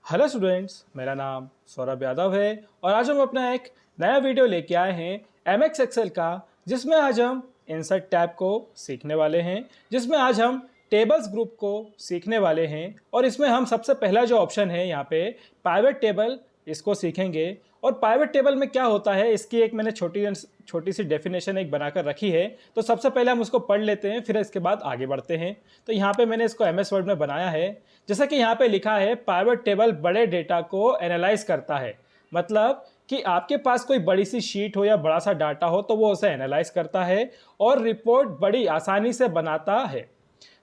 Hello students, मेरा नाम सौरभ यादव है और आज हम अपना एक नया वीडियो लेके आए हैं एमएक्स एक्सेल का, जिसमें आज हम इंसर्ट टैब को सीखने वाले हैं, जिसमें आज हम टेबल्स ग्रुप को सीखने वाले हैं। और इसमें हम सबसे पहला जो ऑप्शन है यहाँ पे पाइवट टेबल, इसको सीखेंगे। और पाइवट टेबल में क्या होता है, इसकी एक मैंने छोटी सी डेफिनेशन एक बनाकर रखी है। तो सबसे पहले हम उसको पढ़ लेते हैं, फिर इसके बाद आगे बढ़ते हैं। तो यहाँ पे मैंने इसको एमएस वर्ड में बनाया है। जैसा कि यहाँ पे लिखा है, पाइवट टेबल बड़े डेटा को एनालाइज करता है। मतलब कि आपके पास कोई बड़ी सी शीट हो या बड़ा सा डाटा हो तो वो उसे एनालाइज करता है और रिपोर्ट बड़ी आसानी से बनाता है।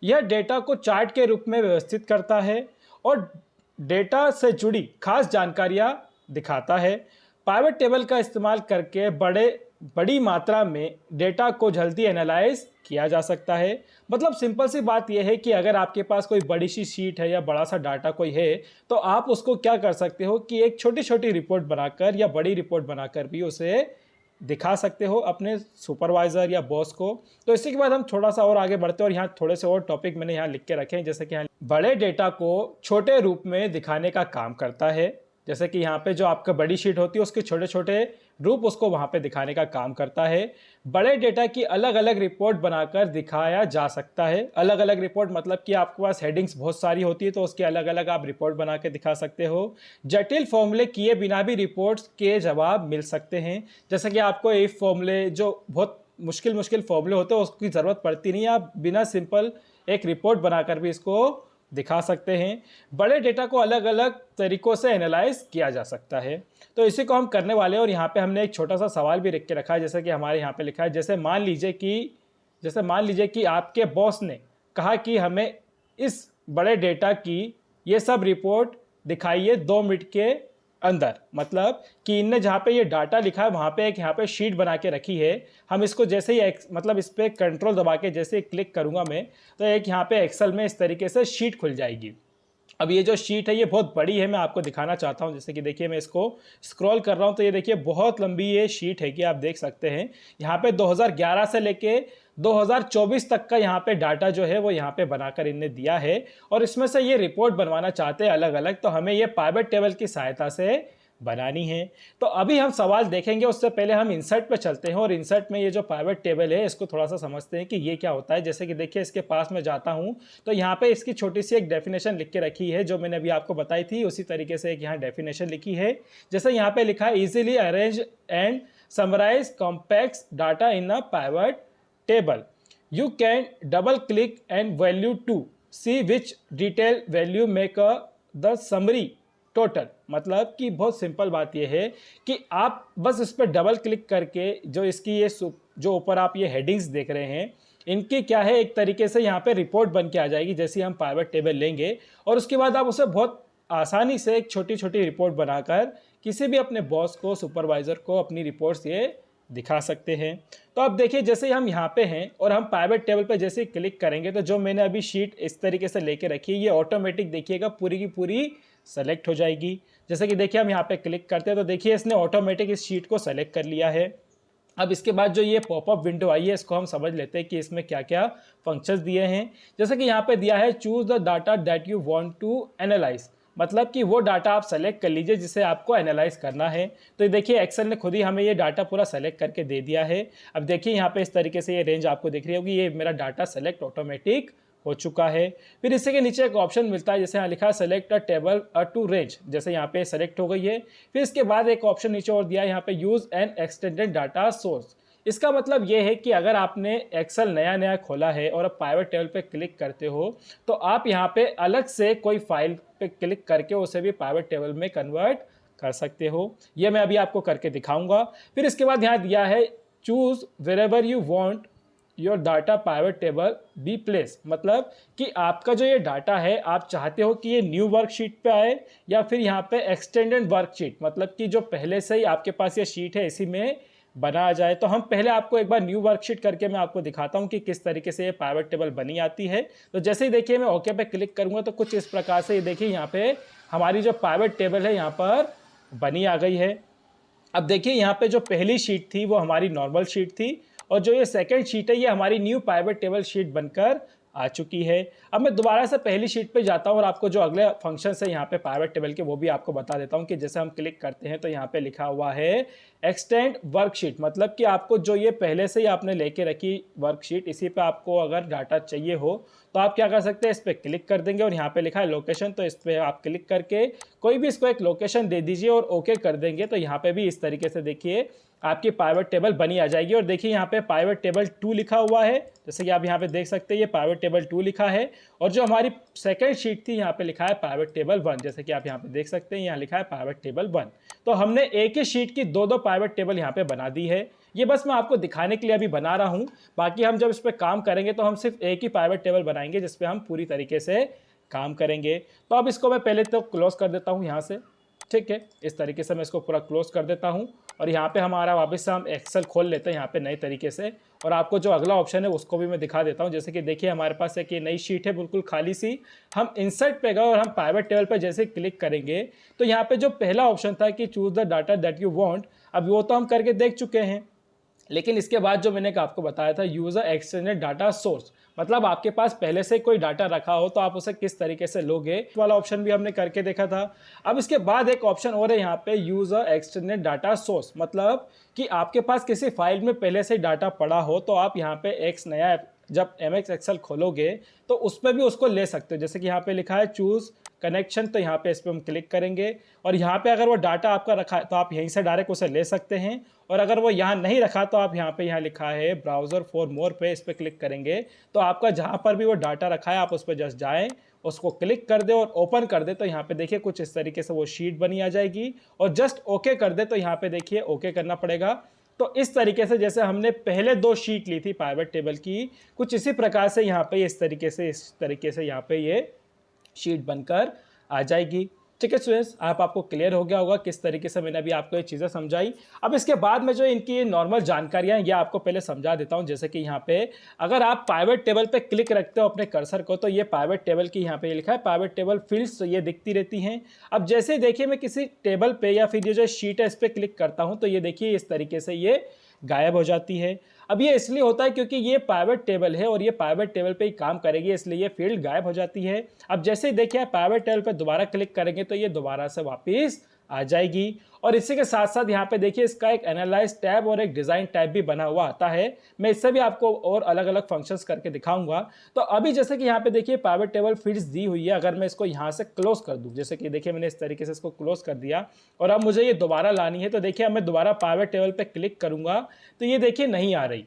यह डेटा को चार्ट के रूप में व्यवस्थित करता है और डेटा से जुड़ी खास जानकारियां दिखाता है। पाइवट टेबल का इस्तेमाल करके बड़ी मात्रा में डेटा को जल्दी एनालाइज किया जा सकता है। मतलब सिंपल सी बात यह है कि अगर आपके पास कोई बड़ी सी शीट है या बड़ा सा डाटा कोई है, तो आप उसको क्या कर सकते हो कि एक छोटी छोटी रिपोर्ट बनाकर या बड़ी रिपोर्ट बनाकर भी उसे दिखा सकते हो अपने सुपरवाइजर या बॉस को। तो इसी के बाद हम थोड़ा सा और आगे बढ़ते हैं और यहाँ थोड़े से और टॉपिक मैंने यहाँ लिख के रखे हैं। जैसे कि यहाँ बड़े डेटा को छोटे रूप में दिखाने का काम करता है। जैसे कि यहाँ पे जो आपका बड़ी शीट होती है उसके छोटे छोटे रूप उसको वहाँ पे दिखाने का काम करता है। बड़े डेटा की अलग अलग रिपोर्ट बनाकर दिखाया जा सकता है। अलग अलग रिपोर्ट मतलब कि आपके पास हेडिंग्स बहुत सारी होती है तो उसके अलग अलग आप रिपोर्ट बना के दिखा सकते हो। जटिल फॉर्मूले किए बिना भी रिपोर्ट्स के जवाब मिल सकते हैं। जैसे कि आपको इफ फॉर्मूले जो बहुत मुश्किल मुश्किल फॉर्मूले होते हैं उसकी ज़रूरत पड़ती नहीं है, आप बिना सिंपल एक रिपोर्ट बनाकर भी इसको दिखा सकते हैं। बड़े डेटा को अलग अलग तरीकों से एनालाइज किया जा सकता है। तो इसी को हम करने वाले हैं और यहाँ पे हमने एक छोटा सा सवाल भी रख के रखा है। जैसे कि हमारे यहाँ पे लिखा है, जैसे मान लीजिए कि आपके बॉस ने कहा कि हमें इस बड़े डेटा की ये सब रिपोर्ट दिखाइए 2 मिनट के अंदर। मतलब कि इनने जहाँ पे ये डाटा लिखा है वहाँ पे एक यहाँ पे शीट बना के रखी है। हम इसको जैसे ही मतलब इस पर कंट्रोल दबा के जैसे ही क्लिक करूँगा मैं, तो एक यहाँ पे एक्सेल में इस तरीके से शीट खुल जाएगी। अब ये जो शीट है ये बहुत बड़ी है, मैं आपको दिखाना चाहता हूँ। जैसे कि देखिए मैं इसको स्क्रॉल कर रहा हूँ तो ये देखिए बहुत लंबी ये शीट है कि आप देख सकते हैं। यहाँ पे 2011 से लेके 2024 तक का यहाँ पे डाटा जो है वो यहाँ पे बनाकर इनने दिया है और इसमें से ये रिपोर्ट बनवाना चाहते हैं अलग अलग। तो हमें ये पाइवट टेबल की सहायता से बनानी है। तो अभी हम सवाल देखेंगे, उससे पहले हम इंसर्ट पे चलते हैं और इंसर्ट में ये जो पाइवट टेबल है इसको थोड़ा सा समझते हैं कि ये क्या होता है। जैसे कि देखिए इसके पास में जाता हूँ तो यहाँ पे इसकी छोटी सी एक डेफिनेशन लिख के रखी है जो मैंने अभी आपको बताई थी, उसी तरीके से एक यहाँ डेफिनेशन लिखी है। जैसे यहाँ पे लिखा है, easily arrange and summarise compact data in a pivot table. You can double click and value to see which detail value make the summary total. मतलब कि बहुत सिंपल बात यह है कि आप बस इस पर डबल क्लिक करके जो इसकी ये जो ऊपर आप ये हेडिंग्स देख रहे हैं इनकी क्या है, एक तरीके से यहाँ पे रिपोर्ट बन के आ जाएगी। जैसे हम पाइवट टेबल लेंगे और उसके बाद आप उसे बहुत आसानी से एक छोटी छोटी रिपोर्ट बनाकर किसी भी अपने बॉस को, सुपरवाइजर को अपनी रिपोर्ट्स ये दिखा सकते हैं। तो अब देखिए जैसे हम यहाँ पे हैं और हम पाइवट टेबल पे जैसे क्लिक करेंगे तो जो मैंने अभी शीट इस तरीके से लेके रखी है ये ऑटोमेटिक देखिएगा पूरी की पूरी सेलेक्ट हो जाएगी। जैसे कि देखिए हम यहाँ पे क्लिक करते हैं तो देखिए इसने ऑटोमेटिक इस शीट को सेलेक्ट कर लिया है। अब इसके बाद जो ये पॉपअप विंडो आई है इसको हम समझ लेते हैं कि इसमें क्या क्या फंक्शंस दिए हैं। जैसे कि यहाँ पे दिया है, choose the data that you want to analyse. मतलब कि वो डाटा आप सेलेक्ट कर लीजिए जिसे आपको एनालाइज करना है। तो देखिए एक्सेल ने खुद ही हमें ये डाटा पूरा सेलेक्ट करके दे दिया है। अब देखिए यहाँ पे इस तरीके से ये रेंज आपको दिख रही होगी, ये मेरा डाटा सेलेक्ट ऑटोमेटिक हो चुका है। फिर इसके नीचे एक ऑप्शन मिलता है, जैसे यहाँ लिखा है select a table to range, जैसे यहाँ पे सेलेक्ट हो गई है। फिर इसके बाद एक ऑप्शन नीचे और दिया है यहाँ पे use N extended data source. इसका मतलब ये है कि अगर आपने एक्सेल नया नया खोला है और अब पाइवट टेबल पे क्लिक करते हो तो आप यहाँ पे अलग से कोई फाइल पे क्लिक करके उसे भी पाइवट टेबल में कन्वर्ट कर सकते हो। ये मैं अभी आपको करके दिखाऊंगा। फिर इसके बाद यहाँ दिया है choose wherever you want your data pivot table be place. मतलब कि आपका जो ये डाटा है आप चाहते हो कि ये न्यू वर्कशीट पे आए या फिर यहाँ पे एक्सटेंडेड वर्कशीट, मतलब कि जो पहले से ही आपके पास ये शीट है इसी में बना आ जाए। तो हम पहले आपको एक बार न्यू वर्कशीट करके मैं आपको दिखाता हूँ कि किस तरीके से ये पाइवट टेबल बनी आती है। तो जैसे ही देखिए मैं ओके पे क्लिक करूँगा तो कुछ इस प्रकार से ये देखिए यहाँ पे हमारी जो पाइवट टेबल है यहाँ पर बनी आ गई है। अब देखिए यहाँ पे जो पहली शीट थी वो हमारी नॉर्मल शीट थी और जो ये सेकंड शीट है ये हमारी न्यू पाइवट टेबल शीट बनकर आ चुकी है। अब मैं दोबारा से पहली शीट पे जाता हूँ और आपको जो अगले फंक्शन है यहाँ पे पाइवट टेबल के वो भी आपको बता देता हूँ कि जैसे हम क्लिक करते हैं तो यहाँ पे लिखा हुआ है एक्सटेंड वर्कशीट, मतलब कि आपको जो ये पहले से ही आपने लेके रखी वर्कशीट, इसी पे आपको अगर डाटा चाहिए हो तो आप क्या कर सकते हैं, इस पर क्लिक कर देंगे और यहाँ पे लिखा है लोकेशन, तो इस पर आप क्लिक करके कोई भी इसको एक लोकेशन दे दीजिए और ओके कर देंगे। तो यहाँ पे भी इस तरीके से देखिए आपकी पाइवट टेबल बनी आ जाएगी। और देखिए यहाँ पे पाइवट टेबल 2 लिखा हुआ है, जैसे कि आप यहाँ पे देख सकते हैं ये पाइवट टेबल 2 लिखा है। और जो हमारी सेकंड शीट थी यहाँ पे लिखा है पाइवट टेबल 1, जैसे कि आप यहाँ पे देख सकते हैं यहाँ लिखा है पाइवट टेबल 1। तो हमने एक ही शीट की दो पाइवट टेबल यहाँ पे बना दी है। ये बस मैं आपको दिखाने के लिए अभी बना रहा हूँ, बाकी हम जब इस पर काम करेंगे तो हम सिर्फ एक ही पाइवट टेबल बनाएंगे जिसपे हम पूरी तरीके से काम करेंगे। तो अब इसको मैं पहले तो क्लोज कर देता हूँ यहाँ से, ठीक है, इस तरीके से मैं इसको पूरा क्लोज कर देता हूँ। और यहाँ पे हमारा वापस से हम एक्सेल खोल लेते हैं यहाँ पे नए तरीके से, और आपको जो अगला ऑप्शन है उसको भी मैं दिखा देता हूँ। जैसे कि देखिए हमारे पास एक ये नई शीट है बिल्कुल खाली सी, हम इंसर्ट पे गए और हम पाइवट टेबल पे जैसे क्लिक करेंगे तो यहाँ पे जो पहला ऑप्शन था कि choose the data that you want, अब वो तो हम करके देख चुके हैं। लेकिन इसके बाद जो मैंने आपको बताया था यूजर एक्सटेंडेड डाटा सोर्स, मतलब आपके पास पहले से कोई डाटा रखा हो तो आप उसे किस तरीके से लोगे वाला ऑप्शन भी हमने करके देखा था। अब इसके बाद एक ऑप्शन और है यहाँ पे यूजर एक्सटेंडेड डाटा सोर्स, मतलब कि आपके पास किसी फाइल में पहले से डाटा पड़ा हो तो आप यहाँ पे एक नया जब MX एक्सेल खोलोगे तो उसमें भी उसको ले सकते हो। जैसे कि यहाँ पे लिखा है चूज कनेक्शन, तो यहाँ पे इस पर हम क्लिक करेंगे और यहाँ पे अगर वो डाटा आपका रखा है तो आप यहीं से डायरेक्ट उसे ले सकते हैं। और अगर वो यहाँ नहीं रखा तो आप यहाँ लिखा है ब्राउजर फॉर मोर पे, इस पर क्लिक करेंगे तो आपका जहाँ पर भी वो डाटा रखा है आप उस पर जस्ट जाएँ, उसको क्लिक कर दे और ओपन कर दे तो यहाँ पे देखिए कुछ इस तरीके से वो शीट बनी आ जाएगी। और जस्ट ओके कर दे तो यहाँ पे देखिए ओके करना पड़ेगा। तो इस तरीके से जैसे हमने पहले 2 शीट ली थी पाइवट टेबल की, कुछ इसी प्रकार से यहाँ पे इस तरीके से यहाँ पे ये शीट बनकर आ जाएगी। ठीक है स्टूडेंट्स, आपको क्लियर हो गया होगा किस तरीके से मैंने अभी आपको ये चीज़ें समझाई। अब इसके बाद में जो इनकी नॉर्मल जानकारियाँ ये आपको पहले समझा देता हूँ। जैसे कि यहाँ पे अगर आप पाइवट टेबल पे क्लिक रखते हो अपने कर्सर को तो ये पाइवट टेबल की यहाँ पे लिखा है पाइवट टेबल फील्ड्स, तो ये दिखती रहती हैं। अब जैसे देखिए मैं किसी टेबल पे या फिर ये जो शीट है इस पर क्लिक करता हूँ तो ये देखिए इस तरीके से ये गायब हो जाती है। अब ये इसलिए होता है क्योंकि ये पाइवट टेबल है और ये पाइवट टेबल पे ही काम करेगी, इसलिए ये फील्ड गायब हो जाती है। अब जैसे ही देखिए पाइवट टेबल पे दोबारा क्लिक करेंगे तो ये दोबारा से वापस आ जाएगी। और इसी के साथ साथ यहाँ पे देखिए इसका एक एनालाइज टैब और एक डिज़ाइन टैब भी बना हुआ आता है। मैं इससे भी आपको और अलग अलग फंक्शंस करके दिखाऊंगा। तो अभी जैसे कि यहाँ पे देखिए पाइवट टेबल फील्ड्स दी हुई है, अगर मैं इसको यहाँ से क्लोज कर दूँ, जैसे कि देखिए मैंने इस तरीके से इसको क्लोज कर दिया और अब मुझे ये दोबारा लानी है तो देखिए अब मैं दोबारा पाइवट टेबल पर क्लिक करूँगा तो ये देखिए नहीं आ रही।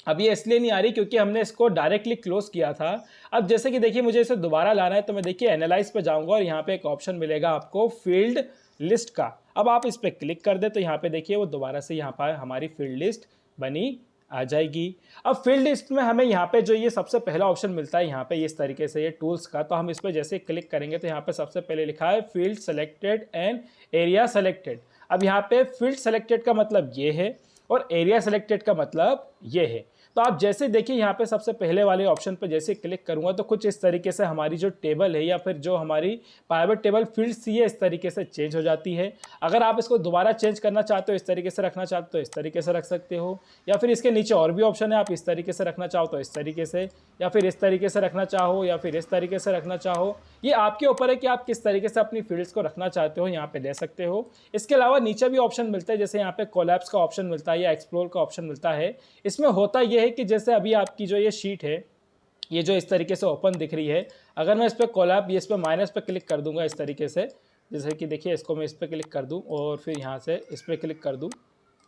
अब ये इसलिए नहीं आ रही क्योंकि हमने इसको डायरेक्टली क्लोज किया था। अब जैसे कि देखिए मुझे इसे दोबारा लाना है तो मैं देखिए एनालाइज पे जाऊंगा और यहाँ पे एक ऑप्शन मिलेगा आपको फील्ड लिस्ट का। अब आप इस पर क्लिक कर दे तो यहाँ पे देखिए वो दोबारा से यहाँ पर हमारी फील्ड लिस्ट बनी आ जाएगी। अब फील्ड लिस्ट में हमें यहाँ पे जो ये सबसे पहला ऑप्शन मिलता है यहाँ पे इस तरीके से ये टूल्स का, तो हम इस पर जैसे क्लिक करेंगे तो यहाँ पे सबसे पहले लिखा है field selected and area selected. अब यहाँ पे फील्ड सेलेक्टेड का मतलब ये है और एरिया सेलेक्टेड का मतलब ये है। तो आप जैसे देखिए यहाँ पे सबसे पहले वाले ऑप्शन पे जैसे क्लिक करूँगा तो कुछ इस तरीके से हमारी जो टेबल है या फिर जो हमारी पाइवट टेबल फील्ड्स थी इस तरीके से चेंज हो जाती है। अगर आप इसको दोबारा चेंज करना चाहते हो, इस तरीके से रखना चाहते हो तो इस तरीके से रख सकते हो, या फिर इसके नीचे और भी ऑप्शन है, आप इस तरीके से रखना चाहो तो इस तरीके से, या फिर इस तरीके से रखना चाहो या फिर इस तरीके से रखना चाहो। ये आपके ऊपर है कि आप किस तरीके से अपनी फील्ड्स को रखना चाहते हो, यहाँ पे ले सकते हो। इसके अलावा नीचे भी ऑप्शन मिलते हैं, जैसे यहाँ पे कोलैप्स का ऑप्शन मिलता है या एक्सप्लोर का ऑप्शन मिलता है। इसमें होता यह है कि जैसे अभी आपकी जो ये शीट है ये जो इस तरीके से ओपन दिख रही है, अगर मैं इस पर कोलैप इस पर माइनस पे क्लिक कर दूंगा इस तरीके से, जैसे कि देखिए इसको मैं इस पर क्लिक कर दूं और फिर यहाँ से इस पर क्लिक कर दूं,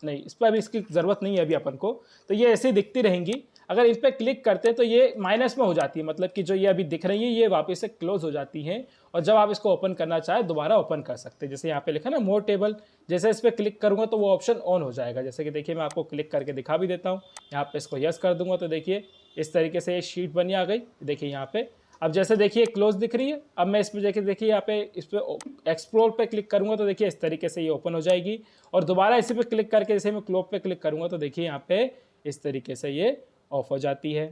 नहीं इस पर अभी इसकी ज़रूरत नहीं है अभी अपन को, तो ये ऐसे दिखती रहेंगी। अगर इस पर क्लिक करते हैं तो ये माइनस में हो जाती है, मतलब कि जो ये अभी दिख रही है ये वापस से क्लोज हो जाती है और जब आप इसको ओपन करना चाहे दोबारा ओपन कर सकते हैं। जैसे यहाँ पे लिखा ना मोर टेबल, जैसे इस पर क्लिक करूँगा तो वो ऑप्शन ऑन हो जाएगा। जैसे कि देखिए मैं आपको क्लिक करके दिखा भी देता हूँ, यहाँ पे इसको यस कर दूंगा तो देखिए इस तरीके से ये शीट बनी आ गई। देखिए यहाँ पे अब जैसे देखिए क्लोज दिख रही है, अब मैं इस पर देखिए यहाँ पे इस पर एक्सप्लोर पे क्लिक करूँगा तो देखिए इस तरीके से ये ओपन हो जाएगी और दोबारा इसी पे क्लिक करके जैसे मैं क्लोज पे क्लिक करूँगा तो देखिए यहाँ पे इस तरीके से ये ऑफ हो जाती है।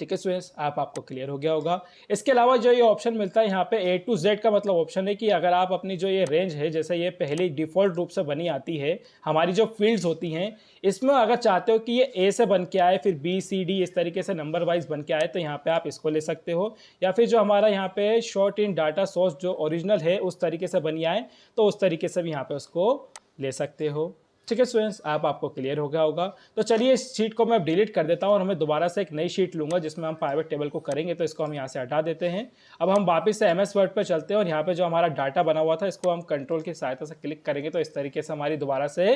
ठीक है स्टूडेंट्स, आपको क्लियर हो गया होगा। इसके अलावा जो ये ऑप्शन मिलता है यहाँ पे A to Z का मतलब ऑप्शन है कि अगर आप अपनी जो ये रेंज है, जैसे ये पहली डिफ़ॉल्ट रूप से बनी आती है हमारी जो फील्ड्स होती हैं, इसमें अगर चाहते हो कि ये A से बन के आए, फिर B C D इस तरीके से नंबर वाइज बन के आए, तो यहाँ पे आप इसको ले सकते हो। या फिर जो हमारा यहाँ पे शॉर्ट इन डाटा सोर्स जो ओरिजिनल है उस तरीके से बनी आए, तो उस तरीके से भी यहाँ पे उसको ले सकते हो। ठीक है स्टूडेंट्स, आपको क्लियर हो गया होगा। तो चलिए इस शीट को मैं डिलीट कर देता हूँ और मैं दोबारा से एक नई शीट लूँगा जिसमें हम पाइवट टेबल को करेंगे। तो इसको हम यहाँ से हटा देते हैं। अब हम वापस से MS वर्ड पर चलते हैं और यहाँ पे जो हमारा डाटा बना हुआ था इसको हम कंट्रोल की सहायता से क्लिक करेंगे, तो इस तरीके से हमारी दोबारा से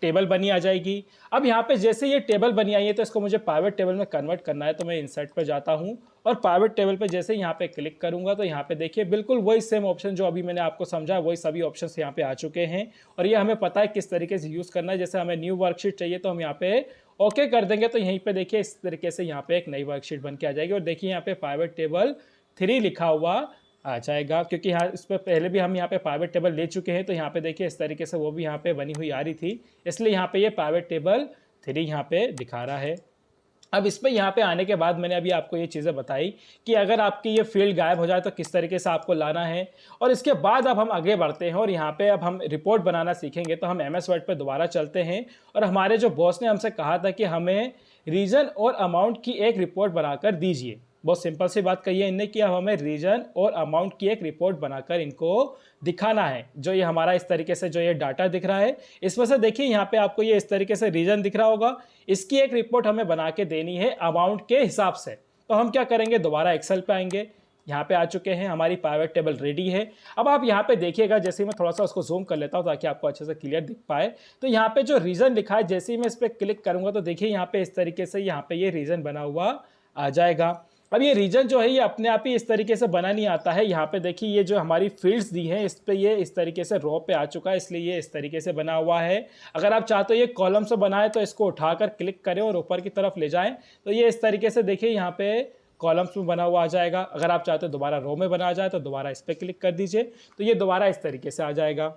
टेबल बनी आ जाएगी। अब यहाँ पे जैसे ये टेबल बनी आई है तो इसको मुझे पाइवट टेबल में कन्वर्ट करना है, तो मैं इंसर्ट पर जाता हूँ और पाइवट टेबल पे जैसे यहाँ पे क्लिक करूंगा तो यहाँ पे देखिए बिल्कुल वही सेम ऑप्शन जो अभी मैंने आपको समझा, वही सभी ऑप्शंस यहाँ पे आ चुके हैं और ये हमें पता है किस तरीके से यूज़ करना है। जैसे हमें न्यू वर्कशीट चाहिए तो हम यहाँ पे ओके कर देंगे, तो यहीं पे देखिए इस तरीके से यहाँ पे एक नई वर्कशीट बन के आ जाएगी और देखिए यहाँ पे पाइवट टेबल 3 लिखा हुआ आ जाएगा, क्योंकि यहाँ इस पर पहले भी हम यहाँ पे पाइवट टेबल ले चुके हैं। तो यहाँ पे देखिए इस तरीके से वो भी यहाँ पे बनी हुई आ रही थी, इसलिए यहाँ पे ये पाइवट टेबल 3 यहाँ पे दिखा रहा है। अब इस पर यहाँ पे आने के बाद मैंने अभी आपको ये चीज़ें बताई कि अगर आपकी ये फील्ड गायब हो जाए तो किस तरीके से आपको लाना है। और इसके बाद अब हम आगे बढ़ते हैं और यहाँ पे अब हम रिपोर्ट बनाना सीखेंगे। तो हम MS वर्ड पे दोबारा चलते हैं और हमारे जो बॉस ने हमसे कहा था कि हमें रीजन और अमाउंट की एक रिपोर्ट बनाकर दीजिए। बहुत सिंपल सी बात कही है इनने कि अब हमें रीजन और अमाउंट की एक रिपोर्ट बनाकर इनको दिखाना है। जो ये हमारा इस तरीके से जो ये डाटा दिख रहा है, इसमें से देखिए यहाँ पे आपको ये इस तरीके से रीजन दिख रहा होगा, इसकी एक रिपोर्ट हमें बना के देनी है अमाउंट के हिसाब से। तो हम क्या करेंगे, दोबारा एक्सेल पे आएंगे, यहाँ पे आ चुके हैं, हमारी पाइवट टेबल रेडी है। अब आप यहाँ पे देखिएगा, जैसे मैं थोड़ा सा उसको जूम कर लेता हूँ ताकि आपको अच्छे से क्लियर दिख पाए। तो यहाँ पे जो रीजन लिखा है, जैसे ही मैं इस पर क्लिक करूंगा तो देखिए यहाँ पे इस तरीके से यहाँ पे ये रीजन बना हुआ आ जाएगा। अब ये रीजन जो है ये अपने आप ही इस तरीके से बना नहीं आता है। यहाँ पे देखिए ये जो हमारी फील्ड्स दी हैं इस पे ये इस तरीके से रो पे आ चुका है, इसलिए ये इस तरीके से बना हुआ है। अगर आप चाहते हो ये कॉलम से बनाए तो इसको उठाकर क्लिक करें और ऊपर की तरफ ले जाएं, तो ये इस तरीके से देखिए यहाँ पे कॉलम्स में बना हुआ आ जाएगा। अगर आप चाहते हो दोबारा रो में बना जाए तो दोबारा इस पर क्लिक कर दीजिए, तो ये दोबारा इस तरीके से आ जाएगा।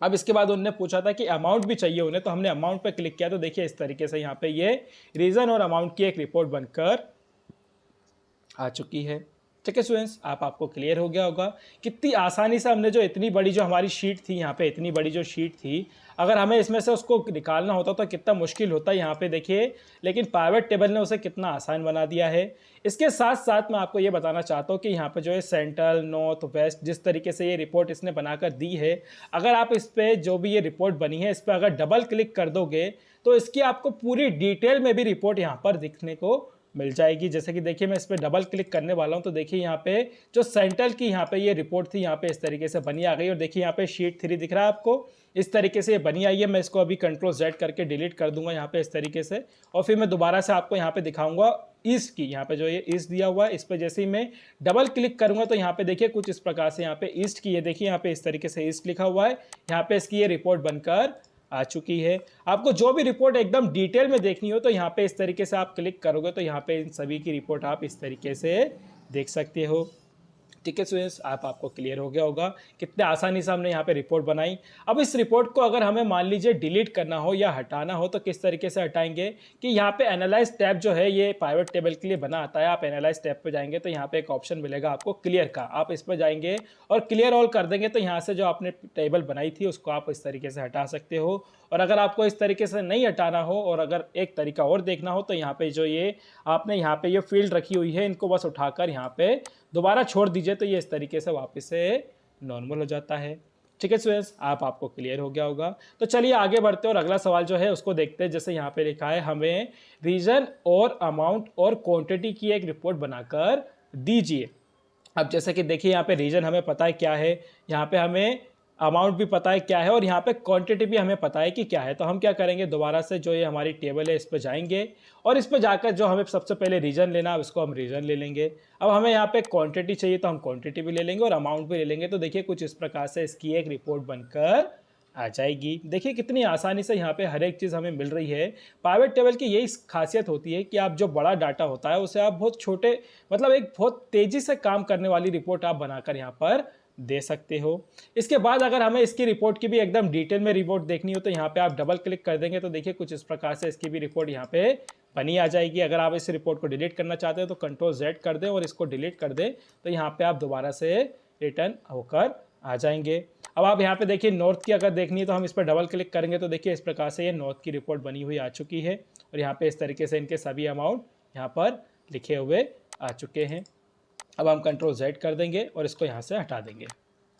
अब इसके बाद उन्होंने पूछा था कि अमाउंट भी चाहिए उन्हें, तो हमने अमाउंट पे क्लिक किया तो देखिए इस तरीके से यहाँ पे ये रीजन और अमाउंट की एक रिपोर्ट बनकर आ चुकी है। ठीक है स्टूडेंट्स, आपको क्लियर हो गया होगा कितनी आसानी से हमने जो इतनी बड़ी जो हमारी शीट थी, यहाँ पे इतनी बड़ी जो शीट थी, अगर हमें इसमें से उसको निकालना होता तो कितना मुश्किल होता है यहाँ पे देखिए, लेकिन पाइवट टेबल ने उसे कितना आसान बना दिया है। इसके साथ साथ मैं आपको ये बताना चाहता हूँ कि यहाँ पे जो है सेंट्रल, नॉर्थ, वेस्ट, जिस तरीके से ये रिपोर्ट इसने बनाकर दी है, अगर आप इस पर जो भी ये रिपोर्ट बनी है इस पर अगर डबल क्लिक कर दोगे तो इसकी आपको पूरी डिटेल में भी रिपोर्ट यहाँ पर दिखने को मिल जाएगी। जैसे कि देखिए मैं इस पर डबल क्लिक करने वाला हूं तो देखिए यहाँ पे जो सेंट्रल की यहाँ पे ये रिपोर्ट थी यहाँ पे इस तरीके से बनी आ गई और देखिए यहाँ पे शीट 3 दिख रहा है आपको, इस तरीके से ये बनी आई है। मैं इसको अभी Ctrl+Z करके डिलीट कर दूंगा यहाँ पे इस तरीके से, और फिर मैं दोबारा से आपको यहाँ पे दिखाऊंगा ईस्ट की। यहाँ पे जो ये ईस्ट दिया हुआ है इस पर जैसे ही मैं डबल क्लिक करूंगा तो यहाँ पे देखिए कुछ इस प्रकार से यहाँ पे ईस्ट की, ये देखिए यहाँ पे इस तरीके से ईस्ट लिखा हुआ है, यहाँ पे इसकी ये रिपोर्ट बनकर आ चुकी है। आपको जो भी रिपोर्ट एकदम डिटेल में देखनी हो तो यहाँ पे इस तरीके से आप क्लिक करोगे तो यहाँ पे इन सभी की रिपोर्ट आप इस तरीके से देख सकते हो। ठीक है स्टूडेंट्स, आपको क्लियर हो गया होगा कितने आसानी से हमने यहाँ पे रिपोर्ट बनाई। अब इस रिपोर्ट को अगर हमें मान लीजिए डिलीट करना हो या हटाना हो तो किस तरीके से हटाएंगे कि यहाँ पे एनालाइज टैब जो है ये पाइवट टेबल के लिए बना आता है। आप एनालाइज टैब पे जाएंगे तो यहाँ पे एक ऑप्शन मिलेगा आपको क्लियर का, आप इस पर जाएंगे और क्लियर ऑल कर देंगे तो यहाँ से जो आपने टेबल बनाई थी उसको आप इस तरीके से हटा सकते हो। और अगर आपको इस तरीके से नहीं हटाना हो और अगर एक तरीका और देखना हो तो यहाँ पे जो ये आपने यहाँ पे ये फील्ड रखी हुई है इनको बस उठाकर यहाँ पे दोबारा छोड़ दीजिए तो ये इस तरीके से वापस से नॉर्मल हो जाता है। ठीक है स्टूडेंट्स, आपको क्लियर हो गया होगा। तो चलिए आगे बढ़ते हैं और अगला सवाल जो है उसको देखते हैं। जैसे यहाँ पे लिखा है हमें रीजन और अमाउंट और क्वांटिटी की एक रिपोर्ट बनाकर दीजिए। अब जैसे कि देखिए यहाँ पे रीजन हमें पता है क्या है, यहाँ पे हमें अमाउंट भी पता है क्या है और यहाँ पे क्वांटिटी भी हमें पता है कि क्या है। तो हम क्या करेंगे, दोबारा से जो ये हमारी टेबल है इस पर जाएंगे और इस पर जाकर जो हमें सबसे पहले रीजन लेना है उसको हम रीजन ले लेंगे। अब हमें यहाँ पे क्वांटिटी चाहिए तो हम क्वांटिटी भी ले लेंगे और अमाउंट भी ले लेंगे। तो देखिए कुछ इस प्रकार से इसकी एक रिपोर्ट बनकर आ जाएगी। देखिए कितनी आसानी से यहाँ पे हर एक चीज़ हमें मिल रही है। पाइवट टेबल की यही खासियत होती है कि आप जो बड़ा डाटा होता है उसे आप बहुत छोटे मतलब एक बहुत तेज़ी से काम करने वाली रिपोर्ट आप बनाकर यहाँ पर दे सकते हो। इसके बाद अगर हमें इसकी रिपोर्ट की भी एकदम डिटेल में रिपोर्ट देखनी हो तो यहाँ पे आप डबल क्लिक कर देंगे तो देखिए कुछ इस प्रकार से इसकी भी रिपोर्ट यहाँ पे बनी आ जाएगी। अगर आप इस रिपोर्ट को डिलीट करना चाहते हो तो कंट्रोल Z कर दें और इसको डिलीट कर दें, तो यहाँ पे आप दोबारा से रिटर्न होकर आ जाएंगे। अब आप यहाँ पे देखिए नॉर्थ की अगर देखनी है तो हम इस पर डबल क्लिक करेंगे तो देखिए इस प्रकार से ये नॉर्थ की रिपोर्ट बनी हुई आ चुकी है और यहाँ पे इस तरीके से इनके सभी अमाउंट यहाँ पर लिखे हुए आ चुके हैं। अब हम कंट्रोल Z कर देंगे और इसको यहाँ से हटा देंगे।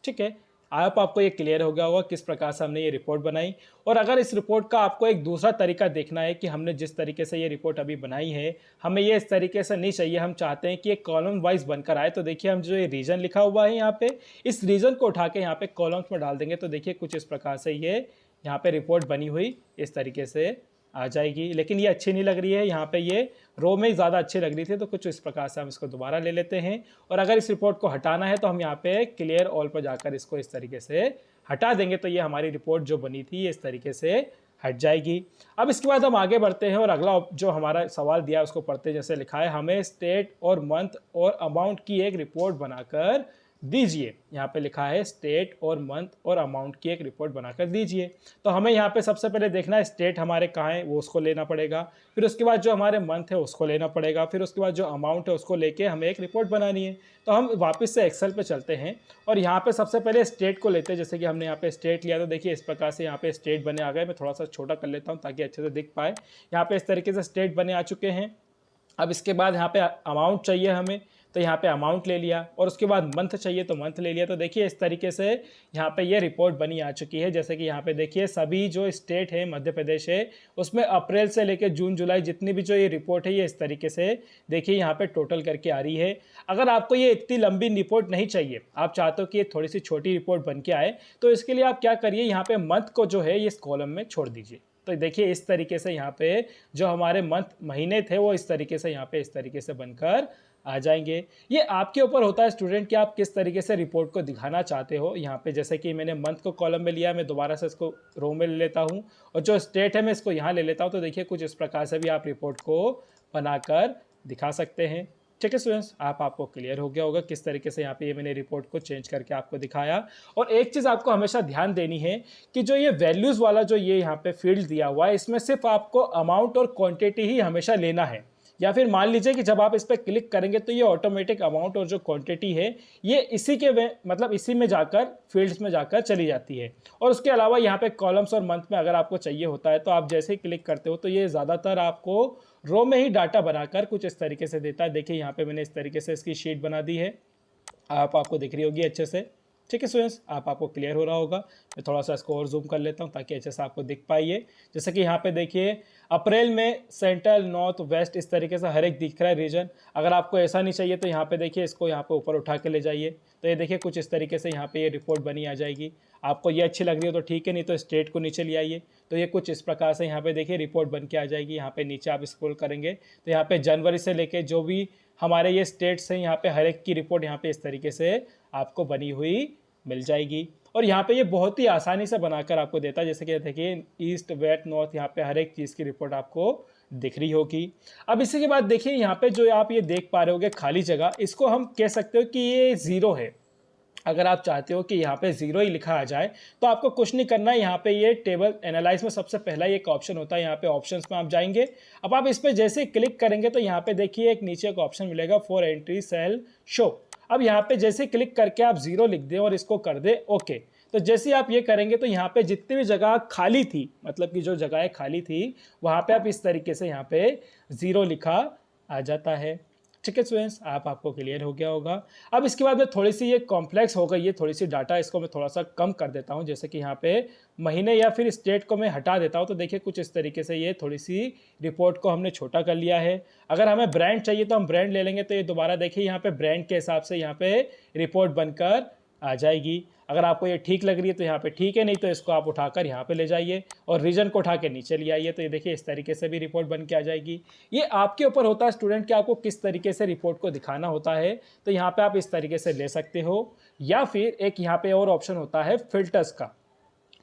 ठीक है, आपको ये क्लियर हो गया होगा किस प्रकार से हमने ये रिपोर्ट बनाई। और अगर इस रिपोर्ट का आपको एक दूसरा तरीका देखना है कि हमने जिस तरीके से ये रिपोर्ट अभी बनाई है, हमें ये इस तरीके से नहीं चाहिए, हम चाहते हैं कि एक कॉलम वाइज बनकर आए, तो देखिए हम जो ये रीजन लिखा हुआ है यहाँ पे, इस रीजन को उठा के यहाँ पे कॉलम्स में डाल देंगे तो देखिए कुछ इस प्रकार से ये यहाँ पे रिपोर्ट बनी हुई इस तरीके से आ जाएगी। लेकिन ये अच्छी नहीं लग रही है, यहाँ पे ये रो में ज़्यादा अच्छी लग रही थी, तो कुछ इस प्रकार से हम इसको दोबारा ले लेते हैं। और अगर इस रिपोर्ट को हटाना है तो हम यहाँ पे क्लियर ऑल पर जाकर इसको इस तरीके से हटा देंगे, तो ये हमारी रिपोर्ट जो बनी थी इस तरीके से हट जाएगी। अब इसके बाद हम आगे बढ़ते हैं और अगला जो हमारा सवाल दिया है उसको पढ़ते, जैसे लिखा है हमें स्टेट और मंथ और अमाउंट की एक रिपोर्ट बनाकर दीजिए। यहाँ पे लिखा है स्टेट और मंथ और अमाउंट की एक रिपोर्ट बनाकर दीजिए। तो हमें यहाँ पे सबसे पहले देखना है स्टेट हमारे कहाँ है, वो उसको लेना पड़ेगा, फिर उसके बाद जो हमारे मंथ है उसको लेना पड़ेगा, फिर उसके बाद जो अमाउंट है उसको लेके हमें एक रिपोर्ट बनानी है। तो हम वापस से एक्सेल पे चलते हैं और यहाँ पे सबसे पहले स्टेट को लेते हैं। जैसे कि हमने यहाँ पे स्टेट लिया तो देखिए इस प्रकार से यहाँ पे स्टेट बने आ गए। मैं थोड़ा सा छोटा कर लेता हूँ ताकि अच्छे से दिख पाए। यहाँ पे इस तरीके से स्टेट बने आ चुके हैं। अब इसके बाद यहाँ पे अमाउंट चाहिए हमें, तो यहाँ पे अमाउंट ले लिया, और उसके बाद मंथ चाहिए तो मंथ ले लिया। तो देखिए इस तरीके से यहाँ पे ये रिपोर्ट बनी आ चुकी है। जैसे कि यहाँ पे देखिए सभी जो स्टेट है मध्य प्रदेश है उसमें अप्रैल से लेकर जून जुलाई जितनी भी जो ये रिपोर्ट है ये इस तरीके से देखिए यहाँ पे टोटल करके आ रही है। अगर आपको ये इतनी लंबी रिपोर्ट नहीं चाहिए, आप चाहते हो कि ये थोड़ी सी छोटी रिपोर्ट बन के आए, तो इसके लिए आप क्या करिए, यहाँ पे मंथ को जो है ये इस कॉलम में छोड़ दीजिए। तो देखिए इस तरीके से यहाँ पे जो हमारे मंथ महीने थे वो इस तरीके से यहाँ पे इस तरीके से बनकर आ जाएंगे। ये आपके ऊपर होता है स्टूडेंट कि आप किस तरीके से रिपोर्ट को दिखाना चाहते हो। यहाँ पे जैसे कि मैंने मंथ को कॉलम में लिया, मैं दोबारा से इसको रो में ले लेता हूँ और जो स्टेट है मैं इसको यहाँ ले लेता हूँ। तो देखिए कुछ इस प्रकार से भी आप रिपोर्ट को बनाकर दिखा सकते हैं। ठीक है स्टूडेंट्स, आपको क्लियर हो गया होगा किस तरीके से यहाँ पे ये मैंने रिपोर्ट को चेंज करके आपको दिखाया। और एक चीज़ आपको हमेशा ध्यान देनी है कि जो ये वैल्यूज़ वाला जो ये यहाँ पे फील्ड दिया हुआ है इसमें सिर्फ आपको अमाउंट और क्वांटिटी ही हमेशा लेना है, या फिर मान लीजिए कि जब आप इस पर क्लिक करेंगे तो ये ऑटोमेटिक अमाउंट और जो क्वांटिटी है ये इसी के मतलब इसी में जाकर फील्ड्स में जाकर चली जाती है। और उसके अलावा यहाँ पे कॉलम्स और मंथ में अगर आपको चाहिए होता है तो आप जैसे ही क्लिक करते हो तो ये ज़्यादातर आपको रो में ही डाटा बनाकर कुछ इस तरीके से देता है। देखिए यहाँ पे मैंने इस तरीके से इसकी शीट बना दी है, आपको दिख रही होगी अच्छे से। ठीक है स्टूडेंट्स, आपको क्लियर हो रहा होगा। मैं थोड़ा सा इसको और जूम कर लेता हूँ ताकि अच्छे से आपको दिख पाइए। जैसे कि यहाँ पे देखिए अप्रैल में सेंट्रल नॉर्थ वेस्ट इस तरीके से हर एक दिख रहा है रीजन। अगर आपको ऐसा नहीं चाहिए तो यहाँ पे देखिए इसको यहाँ पे ऊपर उठा के ले जाइए, तो ये देखिए कुछ इस तरीके से यहाँ पे ये रिपोर्ट बनी आ जाएगी। आपको ये अच्छी लग रही हो तो ठीक है, नहीं तो स्टेट को नीचे ले आइए, तो ये कुछ इस प्रकार से यहाँ पे देखिए रिपोर्ट बन के आ जाएगी। यहाँ पे नीचे आप स्क्रॉल करेंगे तो यहाँ पे जनवरी से लेके जो भी हमारे ये स्टेट्स हैं यहाँ पे हर एक की रिपोर्ट यहाँ पे इस तरीके से आपको बनी हुई मिल जाएगी। और यहाँ पे ये बहुत ही आसानी से बनाकर आपको देता है। जैसे कि देखिए ईस्ट वेस्ट नॉर्थ यहाँ पे हर एक चीज़ की रिपोर्ट आपको दिख रही होगी। अब इसी के बाद देखिए यहाँ पे जो आप ये देख पा रहे होगे खाली जगह, इसको हम कह सकते हो कि ये ज़ीरो है। अगर आप चाहते हो कि यहाँ पे ज़ीरो ही लिखा आ जाए तो आपको कुछ नहीं करना है। यहाँ पे ये टेबल एनालाइज में सबसे पहला एक ऑप्शन होता है, यहाँ पे ऑप्शंस में आप जाएंगे। अब आप इस पर जैसे क्लिक करेंगे तो यहाँ पे देखिए एक नीचे एक ऑप्शन मिलेगा फॉर एंट्री सेल शो। अब यहाँ पे जैसे क्लिक करके आप ज़ीरो लिख दें और इसको कर दें ओके। तो जैसे आप ये करेंगे तो यहाँ पे जितनी भी जगह खाली थी, मतलब कि जो जगहें खाली थी वहाँ पे आप इस तरीके से यहाँ पे ज़ीरो लिखा आ जाता है। ठीक है स्टूडेंट्स, आपको क्लियर हो गया होगा। अब इसके बाद में थोड़ी सी ये कॉम्प्लेक्स हो गई, ये थोड़ी सी डाटा, इसको मैं थोड़ा सा कम कर देता हूँ। जैसे कि यहाँ पे महीने या फिर स्टेट को मैं हटा देता हूँ तो देखिए कुछ इस तरीके से ये थोड़ी सी रिपोर्ट को हमने छोटा कर लिया है। अगर हमें ब्रांड चाहिए तो हम ब्रांड ले लेंगे, तो ये दोबारा देखिए यहाँ पे ब्रांड के हिसाब से यहाँ पे रिपोर्ट बनकर आ जाएगी। अगर आपको ये ठीक लग रही है तो यहाँ पे ठीक है, नहीं तो इसको आप उठाकर यहाँ पे ले जाइए और रीजन को उठा के नीचे ले आइए, तो ये देखिए इस तरीके से भी रिपोर्ट बन के आ जाएगी। ये आपके ऊपर होता है स्टूडेंट कि आपको किस तरीके से रिपोर्ट को दिखाना होता है। तो यहाँ पे आप इस तरीके से ले सकते हो, या फिर एक यहाँ पे और ऑप्शन होता है फिल्टर्स का।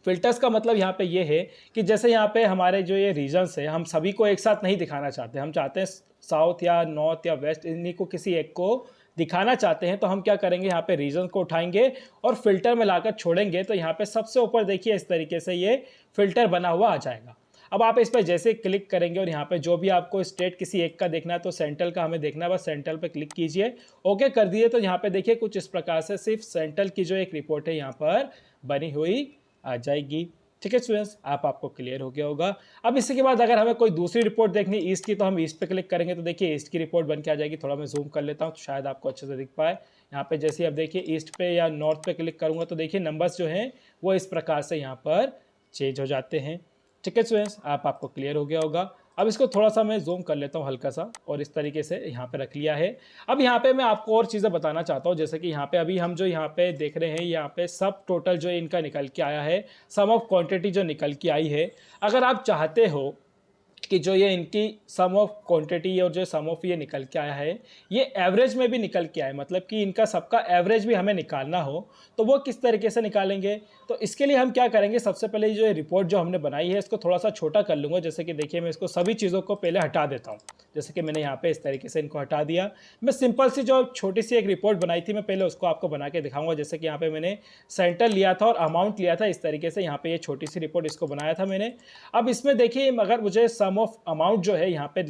फिल्टर्स का मतलब यहाँ पे ये है कि जैसे यहाँ पे हमारे जो ये रीजन्स है हम सभी को एक साथ नहीं दिखाना चाहते, हम चाहते हैं साउथ या नॉर्थ या वेस्ट इन्हीं को किसी एक को दिखाना चाहते हैं। तो हम क्या करेंगे, यहाँ पे रीजन को उठाएंगे और फिल्टर में लाकर छोड़ेंगे, तो यहाँ पे सबसे ऊपर देखिए इस तरीके से ये फिल्टर बना हुआ आ जाएगा। अब आप इस पर जैसे क्लिक करेंगे और यहाँ पे जो भी आपको स्टेट किसी एक का देखना है तो सेंट्रल का हमें देखना है, बस सेंट्रल पे क्लिक कीजिए, ओके कर दिए। तो यहाँ पे देखिए कुछ इस प्रकार से सिर्फ सेंट्रल की जो एक रिपोर्ट है यहाँ पर बनी हुई आ जाएगी। ठीक है स्टूडेंट्स, आपको क्लियर हो गया होगा। अब इसके बाद अगर हमें कोई दूसरी रिपोर्ट देखनी ईस्ट की तो हम ईस्ट पे क्लिक करेंगे तो देखिए ईस्ट की रिपोर्ट बन के आ जाएगी। थोड़ा मैं जूम कर लेता हूँ तो शायद आपको अच्छे से दिख पाए। यहाँ पे जैसे अब देखिए ईस्ट पे या नॉर्थ पे क्लिक करूँगा तो देखिए नंबर्स जो हैं वो इस प्रकार से यहाँ पर चेंज हो जाते हैं। ठीक है स्टूडेंट्स, आपको क्लियर हो गया होगा। अब इसको थोड़ा सा मैं जूम कर लेता हूँ हल्का सा और इस तरीके से यहाँ पे रख लिया है। अब यहाँ पे मैं आपको और चीज़ें बताना चाहता हूँ, जैसे कि यहाँ पे अभी हम जो यहाँ पे देख रहे हैं यहाँ पे सब टोटल जो इनका निकल के आया है, सम ऑफ क्वांटिटी जो निकल के आई है। अगर आप चाहते हो कि जो ये इनकी सम ऑफ क्वांटिटी और जो सम ऑफ ये निकल के आया है ये एवरेज में भी निकल के आए, मतलब कि इनका सबका एवरेज भी हमें निकालना हो तो वो किस तरीके से निकालेंगे। तो इसके लिए हम क्या करेंगे, सबसे पहले जो रिपोर्ट जो हमने बनाई है इसको थोड़ा सा छोटा कर लूँगा। जैसे कि देखिए मैं इसको सभी चीज़ों को पहले हटा देता हूँ, जैसे कि मैंने यहाँ पे इस तरीके से इनको हटा दिया। मैं सिंपल सी जो छोटी सी एक रिपोर्ट बनाई थी मैं पहले उसको आपको बना के दिखाऊंगा। जैसे कि यहाँ पे मैंने सेंटर लिया था और अमाउंट लिया था, इस तरीके से यहाँ पे ये छोटी सी रिपोर्ट इसको बनाया था मैंने। अब इसमें देखिए अगर मुझे सम ऑफ अमाउंट जो है यहाँ पे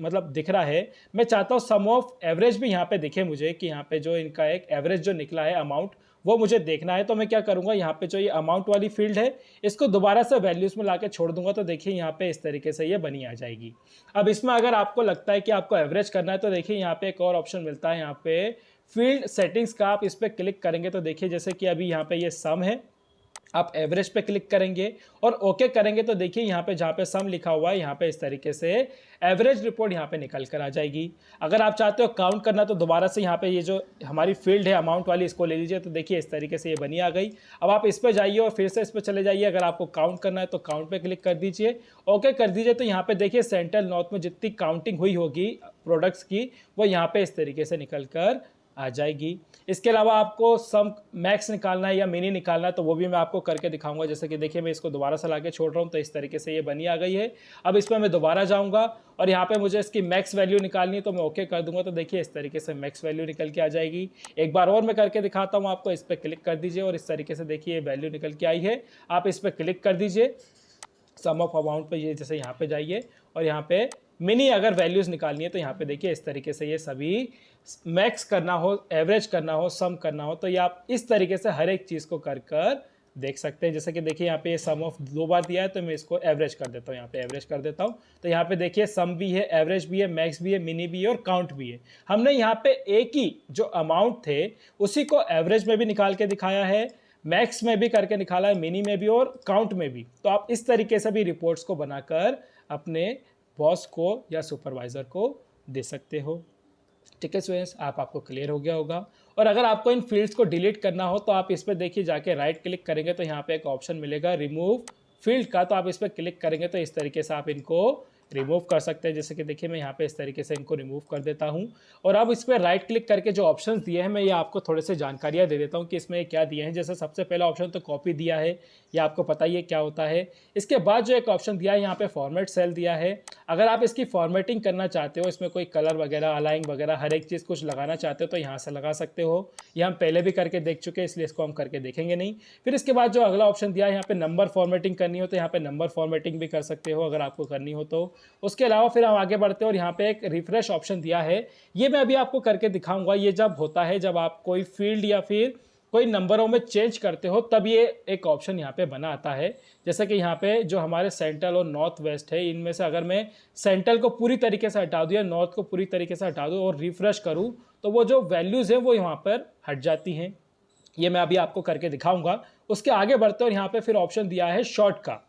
मतलब दिख रहा है, मैं चाहता हूँ सम ऑफ एवरेज भी यहाँ पे दिखे मुझे कि यहाँ पे जो इनका एक एवरेज जो निकला है अमाउंट वो मुझे देखना है। तो मैं क्या करूँगा, यहाँ पे जो ये अमाउंट वाली फील्ड है इसको दोबारा से वैल्यूज में लाके छोड़ दूंगा तो देखिए यहाँ पे इस तरीके से ये बनी आ जाएगी। अब इसमें अगर आपको लगता है कि आपको एवरेज करना है तो देखिए यहाँ पे एक और ऑप्शन मिलता है, यहाँ पे फील्ड सेटिंग्स का आप इस पर क्लिक करेंगे तो देखिए जैसे कि अभी यहाँ पे ये सम है, आप एवरेज पे क्लिक करेंगे और ओके करेंगे तो देखिए यहाँ पे जहाँ पे सम लिखा हुआ है यहाँ पे इस तरीके से एवरेज रिपोर्ट यहाँ पे निकल कर आ जाएगी। अगर आप चाहते हो काउंट करना तो दोबारा से यहाँ पे ये जो हमारी फील्ड है अमाउंट वाली इसको ले लीजिए तो देखिए इस तरीके से ये बनी आ गई। अब आप इस पर जाइए और फिर से इस पर चले जाइए, अगर आपको काउंट करना है तो काउंट पे क्लिक कर दीजिए, ओके कर दीजिए। तो यहाँ पे देखिए सेंट्रल नॉर्थ में जितनी काउंटिंग हुई होगी प्रोडक्ट्स की वो यहाँ पे इस तरीके से निकल कर आ जाएगी। इसके अलावा आपको सम मैक्स निकालना है या मिनी निकालना है तो वो भी मैं आपको करके दिखाऊंगा। जैसे कि देखिए मैं इसको दोबारा से लाके छोड़ रहा हूँ तो इस तरीके से ये बनी आ गई है। अब इसमें मैं दोबारा जाऊँगा और यहाँ पे मुझे इसकी मैक्स वैल्यू निकालनी है तो मैं ओके कर दूंगा तो देखिए इस तरीके से मैक्स वैल्यू निकल के आ जाएगी। एक बार और मैं करके दिखाता हूँ आपको, इस पर क्लिक कर दीजिए और इस तरीके से देखिए ये वैल्यू निकल के आई है। आप इस पर क्लिक कर दीजिए सम ऑफ अमाउंट पे, ये जैसे यहाँ पे जाइए और यहाँ पे मिनी अगर वैल्यूज़ निकालनी है तो यहाँ पे देखिए इस तरीके से ये सभी मैक्स करना हो, एवरेज करना हो, सम करना हो तो ये आप इस तरीके से हर एक चीज़ को कर देख सकते हैं। जैसे कि देखिए यहाँ पे ये सम ऑफ 2 बार दिया है तो मैं इसको एवरेज कर देता हूँ, यहाँ पे एवरेज कर देता हूँ तो यहाँ पे देखिए सम भी है, एवरेज भी है, मैक्स भी है, मिनी भी है और काउंट भी है। हमने यहाँ पे एक ही जो अमाउंट थे उसी को एवरेज में भी निकाल के दिखाया है, मैक्स में भी करके निकाला है, मिनी में भी और काउंट में भी। तो आप इस तरीके से भी रिपोर्ट्स को बनाकर अपने बॉस को या सुपरवाइज़र को दे सकते हो। ठीक है स्टूडेंट्स, आपको क्लियर हो गया होगा। और अगर आपको इन फील्ड्स को डिलीट करना हो तो आप इस पर देखिए जाके राइट क्लिक करेंगे तो यहाँ पे एक ऑप्शन मिलेगा रिमूव फील्ड का, तो आप इस पर क्लिक करेंगे तो इस तरीके से आप इनको रिमूव कर सकते हैं। जैसे कि देखिए मैं यहाँ पे इस तरीके से इनको रिमूव कर देता हूँ। और अब इस पर राइट क्लिक करके जो ऑप्शंस दिए हैं मैं ये आपको थोड़े से जानकारियाँ दे देता हूँ कि इसमें क्या दिए हैं। जैसे सबसे पहला ऑप्शन तो कॉपी दिया है, ये आपको पता ही है क्या होता है। इसके बाद जो एक ऑप्शन दिया है यहाँ पे फॉर्मेट सेल दिया है। अगर आप इसकी फॉर्मेटिंग करना चाहते हो, इसमें कोई कलर वगैरह अलाइंग वगैरह हर एक चीज़ कुछ लगाना चाहते हो तो यहाँ से लगा सकते हो। ये हम पहले भी करके देख चुके हैं इसलिए इसको हम करके देखेंगे नहीं। फिर इसके बाद जो अगला ऑप्शन दिया है यहाँ पे नंबर फॉर्मेटिंग करनी हो तो यहाँ पे नंबर फॉर्मेटिंग भी कर सकते हो अगर आपको करनी हो तो। उसके अलावा फिर हम आगे बढ़ते हैं और यहाँ पे एक रिफ्रेश ऑप्शन दिया है, ये मैं अभी आपको करके दिखाऊंगा। ये जब होता है जब आप कोई फील्ड या फिर कोई नंबरों में चेंज करते हो तब ये एक ऑप्शन यहाँ पे बना आता है। जैसे कि यहाँ पे जो हमारे सेंट्रल और नॉर्थ वेस्ट है इनमें से अगर मैं सेंट्रल को पूरी तरीके से हटा दूँ या नॉर्थ को पूरी तरीके से हटा दूँ और रिफ्रेश करूँ तो वो जो वैल्यूज़ है वो यहाँ पर हट जाती हैं। ये मैं अभी आपको करके दिखाऊंगा। उसके आगे बढ़ते और यहाँ पे फिर ऑप्शन दिया है शॉर्ट का।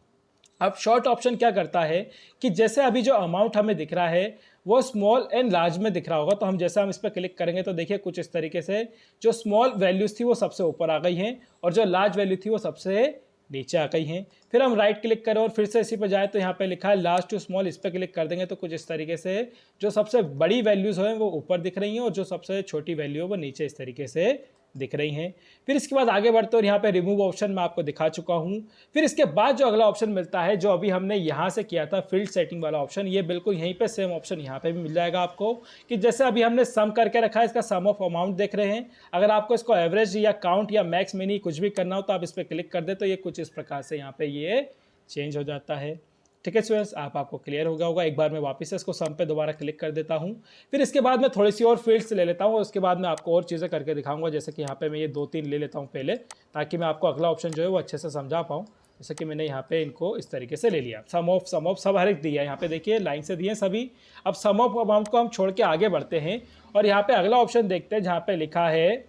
अब शॉर्ट ऑप्शन क्या करता है कि जैसे अभी जो अमाउंट हमें दिख रहा है वो स्मॉल एंड लार्ज में दिख रहा होगा तो हम जैसे हम इस पर क्लिक करेंगे तो देखिए कुछ इस तरीके से जो स्मॉल वैल्यूज थी वो सबसे ऊपर आ गई हैं और जो लार्ज वैल्यू थी वो सबसे नीचे आ गई हैं। फिर हम राइट क्लिक करें और फिर से इसी पर जाए तो यहाँ पे लिखा है लार्ज टू स्मॉल, इस पर क्लिक कर देंगे तो कुछ इस तरीके से जो सबसे बड़ी वैल्यूज़ हैं वो ऊपर दिख रही हैं और जो सबसे छोटी वैल्यू है वो नीचे इस तरीके से दिख रही हैं। फिर इसके बाद आगे बढ़ते और यहाँ पे रिमूव ऑप्शन मैं आपको दिखा चुका हूँ। फिर इसके बाद जो अगला ऑप्शन मिलता है जो अभी हमने यहाँ से किया था फील्ड सेटिंग वाला ऑप्शन, ये बिल्कुल यहीं पे सेम ऑप्शन यहाँ पे भी मिल जाएगा आपको कि जैसे अभी हमने सम करके रखा है इसका सम ऑफ अमाउंट देख रहे हैं। अगर आपको इसको एवरेज या काउंट या मैक्स मिनी कुछ भी करना हो तो आप इस पर क्लिक कर दे तो ये कुछ इस प्रकार से यहाँ पे ये चेंज हो जाता है। ठीक है स्टूडेंट्स, आपको क्लियर हो गया होगा। एक बार मैं वापस से इसको सम पे दोबारा क्लिक कर देता हूँ। फिर इसके बाद मैं थोड़ी सी और फील्ड्स ले लेता हूँ और उसके बाद मैं आपको और चीज़ें करके दिखाऊंगा। जैसे कि यहाँ पे मैं ये 2-3 ले लेता हूँ पहले, ताकि मैं आपको अगला ऑप्शन जो है वो अच्छे से समझा पाऊँ। जैसे कि मैंने यहाँ पे इनको इस तरीके से ले लिया। सम ऑफ सब हर एक दिया है, यहाँ पे देखिए लाइन से दिए सभी। अब सम ऑफ अमाउंट को हम छोड़ के आगे बढ़ते हैं और यहाँ पे अगला ऑप्शन देखते हैं जहाँ पे लिखा है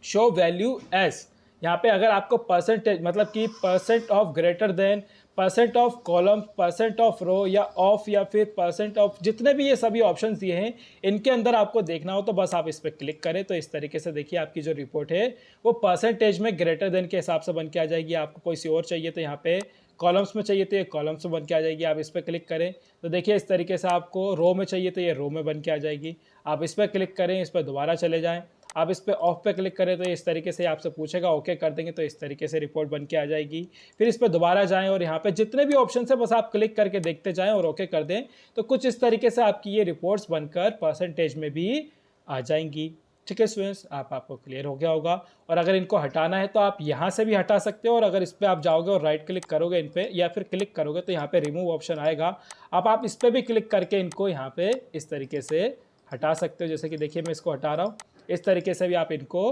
शो वैल्यू एस। यहाँ पे अगर आपको परसेंटेज मतलब कि percent of greater than, percent of column, percent of row या ऑफ या फिर परसेंट ऑफ, जितने भी ये सभी ऑप्शंस दिए हैं इनके अंदर आपको देखना हो तो बस आप इस पर क्लिक करें। तो इस तरीके से देखिए आपकी जो रिपोर्ट है वो परसेंटेज में ग्रेटर देन के हिसाब से बन के आ जाएगी। आपको कोई सी और चाहिए तो यहाँ पे कॉलम्स में चाहिए तो ये कॉलम्स में बन के आ जाएगी। आप इस पर क्लिक करें तो देखिए इस तरीके से आपको रो में चाहिए तो ये रो में बन के आ जाएगी। आप इस पर क्लिक करें, इस पर दोबारा चले जाएँ, आप इस पर ऑफ पे क्लिक करें तो इस तरीके से आपसे पूछेगा, ओके कर देंगे तो इस तरीके से रिपोर्ट बन के आ जाएगी। फिर इस पर दोबारा जाएं और यहाँ पे जितने भी ऑप्शन है बस आप क्लिक करके देखते जाएं और ओके कर दें तो कुछ इस तरीके से आपकी ये रिपोर्ट्स बनकर परसेंटेज में भी आ जाएंगी। ठीक है स्टूडेंट्स, आपको क्लियर हो गया होगा। और अगर इनको हटाना है तो आप यहाँ से भी हटा सकते हो और अगर इस पर आप जाओगे और राइट क्लिक करोगे इन पर या फिर क्लिक करोगे तो यहाँ पे रिमूव ऑप्शन आएगा। आप इस पर भी क्लिक करके इनको यहाँ पे इस तरीके से हटा सकते हो। जैसे कि देखिए मैं इसको हटा रहा हूँ, इस तरीके से भी आप इनको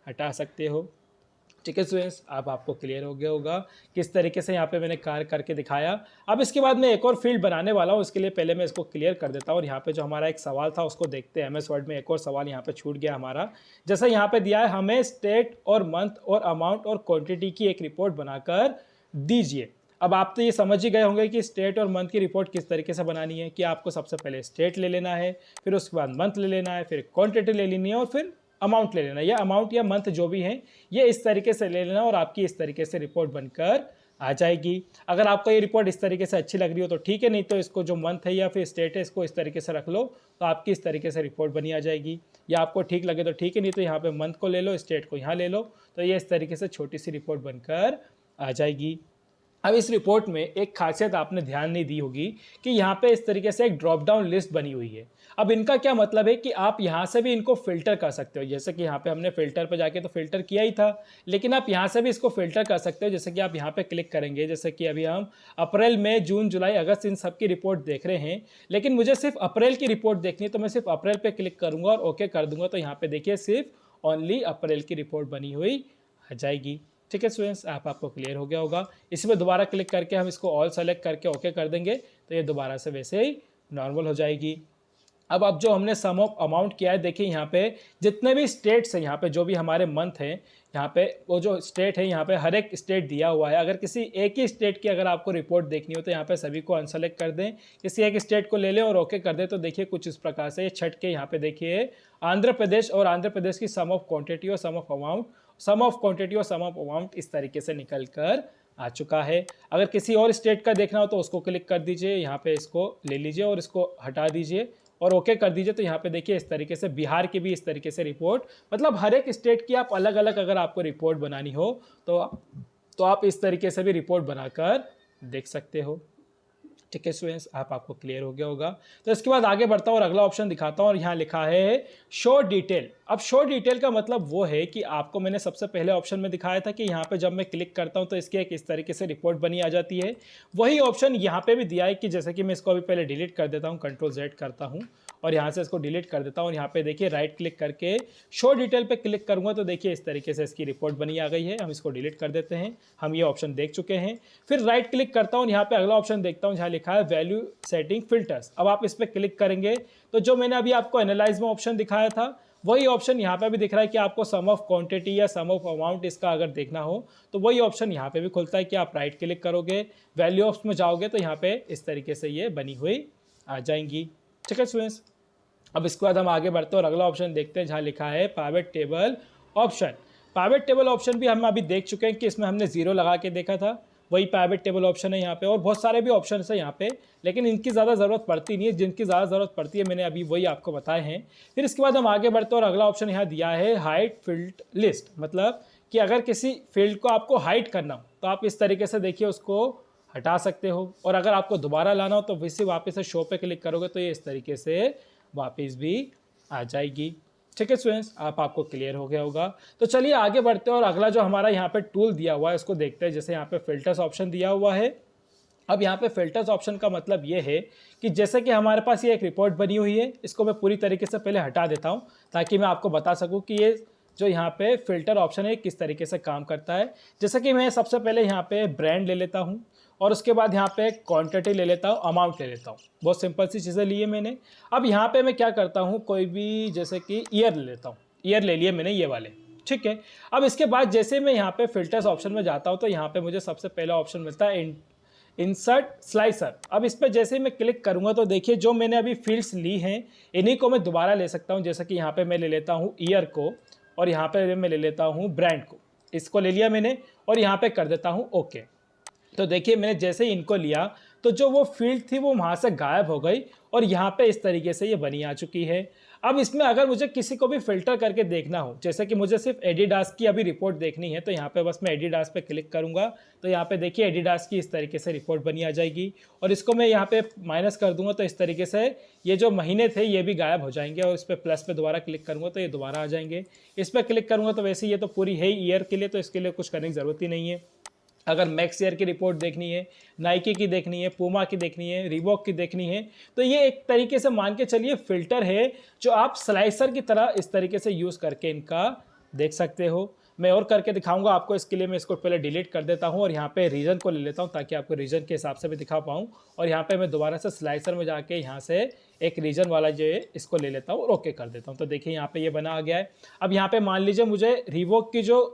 हटा सकते हो। ठीक है स्टूडेंट्स, आपको क्लियर हो गया होगा किस तरीके से यहाँ पे मैंने कार्य करके दिखाया। अब इसके बाद मैं एक और फील्ड बनाने वाला हूँ, इसके लिए पहले मैं इसको क्लियर कर देता हूँ और यहाँ पे जो हमारा एक सवाल था उसको देखते हैं। MS वर्ड में एक और सवाल यहाँ पे छूट गया हमारा। जैसा यहाँ पे दिया है, हमें स्टेट और मंथ और अमाउंट और क्वान्टिटी की एक रिपोर्ट बनाकर दीजिए। अब आप तो ये समझ ही गए होंगे कि स्टेट और मंथ की रिपोर्ट किस तरीके से बनानी है। कि आपको सबसे पहले स्टेट ले लेना है, फिर उसके बाद मंथ ले लेना है, फिर क्वांटिटी ले लेनी है और फिर अमाउंट ले लेना है। या अमाउंट या मंथ जो भी है ये इस तरीके से ले लेना और आपकी इस तरीके से रिपोर्ट बनकर आ जाएगी। अगर आपको ये रिपोर्ट इस तरीके से अच्छी लग रही हो तो ठीक है, नहीं तो इसको जो मंथ है या फिर स्टेट है इसको इस तरीके से रख लो तो आपकी इस तरीके से रिपोर्ट बनी आ जाएगी। या आपको ठीक लगे तो ठीक है, नहीं तो यहाँ पे मंथ को ले लो, स्टेट को यहाँ ले लो, तो ये इस तरीके से छोटी सी रिपोर्ट बनकर आ जाएगी। अब इस रिपोर्ट में एक खासियत आपने ध्यान नहीं दी होगी कि यहाँ पे इस तरीके से एक ड्रॉप डाउन लिस्ट बनी हुई है। अब इनका क्या मतलब है कि आप यहाँ से भी इनको फिल्टर कर सकते हो। जैसे कि यहाँ पे हमने फिल्टर पर जाके तो फिल्टर किया ही था, लेकिन आप यहाँ से भी इसको फिल्टर कर सकते हो। जैसे कि आप यहाँ पे क्लिक करेंगे, जैसे कि अभी हम अप्रैल, मई, जून, जुलाई, अगस्त इन सब की रिपोर्ट देख रहे हैं, लेकिन मुझे सिर्फ अप्रैल की रिपोर्ट देखनी है तो मैं सिर्फ अप्रैल पे क्लिक करूँगा और ओके कर दूंगा। तो यहाँ पे देखिए सिर्फ ओनली अप्रैल की रिपोर्ट बनी हुई आ जाएगी। ठीक है स्टूडेंट्स, आपको क्लियर हो गया होगा। इसी पे दोबारा क्लिक करके हम इसको ऑल सेलेक्ट करके ओके कर देंगे तो ये दोबारा से वैसे ही नॉर्मल हो जाएगी। अब जो हमने सम ऑफ अमाउंट किया है, देखिए यहाँ पे जितने भी स्टेट्स हैं, यहाँ पे जो भी हमारे मंथ हैं, यहाँ पे वो जो स्टेट है यहाँ पे हर एक स्टेट दिया हुआ है। अगर किसी एक ही स्टेट की अगर आपको रिपोर्ट देखनी हो तो यहाँ पे सभी को अनसेलेक्ट कर दें, किसी एक स्टेट को ले लें और ओके कर दें। तो देखिए कुछ इस प्रकार से ये छठ के यहाँ पे देखिए आंध्र प्रदेश और आंध्र प्रदेश की सम ऑफ क्वांटिटी और sum of amount, sum of quantity और सम ऑफ अमाउंट इस तरीके से निकल कर आ चुका है। अगर किसी और स्टेट का देखना हो तो उसको क्लिक कर दीजिए, यहाँ पे इसको ले लीजिए और इसको हटा दीजिए और ओके कर दीजिए। तो यहाँ पे देखिए इस तरीके से बिहार की भी इस तरीके से रिपोर्ट, मतलब हर एक स्टेट की आप अलग अलग अगर आपको रिपोर्ट बनानी हो तो आप इस तरीके से भी रिपोर्ट बनाकर देख सकते हो। ठीक है स्टूडेंट्स, आपको क्लियर हो गया होगा। तो इसके बाद आगे बढ़ता हूँ और अगला ऑप्शन दिखाता हूँ और यहाँ लिखा है शो डिटेल। अब शो डिटेल का मतलब वो है कि आपको मैंने सबसे पहले ऑप्शन में दिखाया था कि यहाँ पे जब मैं क्लिक करता हूँ तो इसकी एक इस तरीके से रिपोर्ट बनी आ जाती है। वही ऑप्शन यहाँ पे भी दिया है कि जैसे कि मैं इसको अभी पहले डिलीट कर देता हूँ, Ctrl+Z करता हूँ और यहाँ से इसको डिलीट कर देता हूँ और यहाँ पे देखिए राइट क्लिक करके शो डिटेल पे क्लिक करूँगा तो देखिए इस तरीके से इसकी रिपोर्ट बनी आ गई है। हम इसको डिलीट कर देते हैं, हम ये ऑप्शन देख चुके हैं। फिर राइट क्लिक करता हूँ, यहाँ पे अगला ऑप्शन देखता हूँ जहाँ लिखा है वैल्यू सेटिंग फिल्टर्स। अब आप इस पर क्लिक करेंगे तो जो मैंने अभी आपको एनालाइज में ऑप्शन दिखाया था वही ऑप्शन यहाँ पे भी दिख रहा है कि आपको सम ऑफ क्वांटिटी या सम ऑफ अमाउंट इसका अगर देखना हो तो वही ऑप्शन यहाँ पे भी खुलता है कि आप राइट क्लिक करोगे, वैल्यू ऑप्शन में जाओगे तो यहाँ पे इस तरीके से ये बनी हुई आ जाएंगी। ठीक है स्टूडेंट्स, अब इसके बाद हम आगे बढ़ते हैं और अगला ऑप्शन देखते हैं जहाँ लिखा है pivot table option. Pivot table option भी हम अभी देख चुके हैं कि इसमें हमने 0 लगा के देखा था, वही पाइवट टेबल ऑप्शन है यहाँ पे। और बहुत सारे भी ऑप्शन है यहाँ पे, लेकिन इनकी ज़्यादा ज़रूरत पड़ती नहीं है, जिनकी ज़्यादा ज़रूरत पड़ती है मैंने अभी वही आपको बताए हैं। फिर इसके बाद हम आगे बढ़ते हैं और अगला ऑप्शन यहाँ दिया है हाइड फील्ड लिस्ट। मतलब कि अगर किसी फील्ड को आपको हाइड करना हो तो आप इस तरीके से देखिए उसको हटा सकते हो, और अगर आपको दोबारा लाना हो तो वैसे वापस से शो पे क्लिक करोगे तो ये इस तरीके से वापस भी आ जाएगी। ठीक है स्टूडेंट्स, आपको क्लियर हो गया होगा। तो चलिए आगे बढ़ते हैं और अगला जो हमारा यहाँ पे टूल दिया हुआ है उसको देखते हैं। जैसे यहाँ पे फिल्टर्स ऑप्शन दिया हुआ है, अब यहाँ पे फिल्टर्स ऑप्शन का मतलब ये है कि जैसे कि हमारे पास ये एक रिपोर्ट बनी हुई है, इसको मैं पूरी तरीके से पहले हटा देता हूँ ताकि मैं आपको बता सकूँ कि ये जो यहाँ पे फिल्टर ऑप्शन है किस तरीके से काम करता है। जैसे कि मैं सबसे पहले यहाँ पे ब्रांड ले लेता हूँ और उसके बाद यहाँ पे क्वांटिटी ले लेता हूँ, अमाउंट ले लेता हूँ। बहुत सिंपल सी चीज़ें ली है मैंने। अब यहाँ पे मैं क्या करता हूँ, कोई भी जैसे कि ईयर ले लेता हूँ, ईयर ले लिए मैंने ये वाले, ठीक है। अब इसके बाद जैसे मैं यहाँ पे फिल्टर्स ऑप्शन में जाता हूँ तो यहाँ पे मुझे सबसे पहला ऑप्शन मिलता है इंसर्ट स्लाइसर। अब इस पर जैसे ही मैं क्लिक करूंगा तो देखिए जो मैंने अभी फील्ड्स ली हैं इन्हीं को मैं दोबारा ले सकता हूं। जैसे कि यहाँ पे मैं ले लेता हूँ ईयर को और यहाँ पे मैं ले लेता हूँ ब्रांड को, इसको ले लिया मैंने और यहाँ पे कर देता हूँ ओके। तो देखिए मैंने जैसे ही इनको लिया तो जो वो फील्ड थी वो वहाँ से गायब हो गई और यहाँ पे इस तरीके से ये बनी आ चुकी है। अब इसमें अगर मुझे किसी को भी फिल्टर करके देखना हो, जैसे कि मुझे सिर्फ एडिडास की अभी रिपोर्ट देखनी है, तो यहाँ पे बस मैं एडिडास पे क्लिक करूँगा तो यहाँ पे देखिए एडिडास की इस तरीके से रिपोर्ट बनी आ जाएगी और इसको मैं यहाँ पे माइनस कर दूंगा तो इस तरीके से ये जो महीने थे ये भी गायब हो जाएंगे और इस पर प्लस पे दोबारा क्लिक करूँगा तो ये दोबारा आ जाएंगे। इस पर क्लिक करूँगा तो वैसे ये तो पूरी है ईयर के लिए, तो इसके लिए कुछ करने की ज़रूरत ही नहीं है। अगर मैक्स एयर की रिपोर्ट देखनी है, नाइकी की देखनी है, पूमा की देखनी है, रीबॉक की देखनी है, तो ये एक तरीके से मान के चलिए फिल्टर है जो आप स्लाइसर की तरह इस तरीके से यूज़ करके इनका देख सकते हो। मैं और करके दिखाऊंगा आपको, इसके लिए मैं इसको पहले डिलीट कर देता हूं और यहाँ पे रीजन को ले लेता हूं ताकि आपको रीजन के हिसाब से भी दिखा पाऊँ। और यहाँ पे मैं दोबारा से स्लाइसर में जाके यहाँ से एक रीजन वाला जो है इसको ले लेता हूँ और ओके कर देता हूँ। तो देखिए यहाँ पे ये बना आ गया है। अब यहाँ पे मान लीजिए मुझे रीबॉक की जो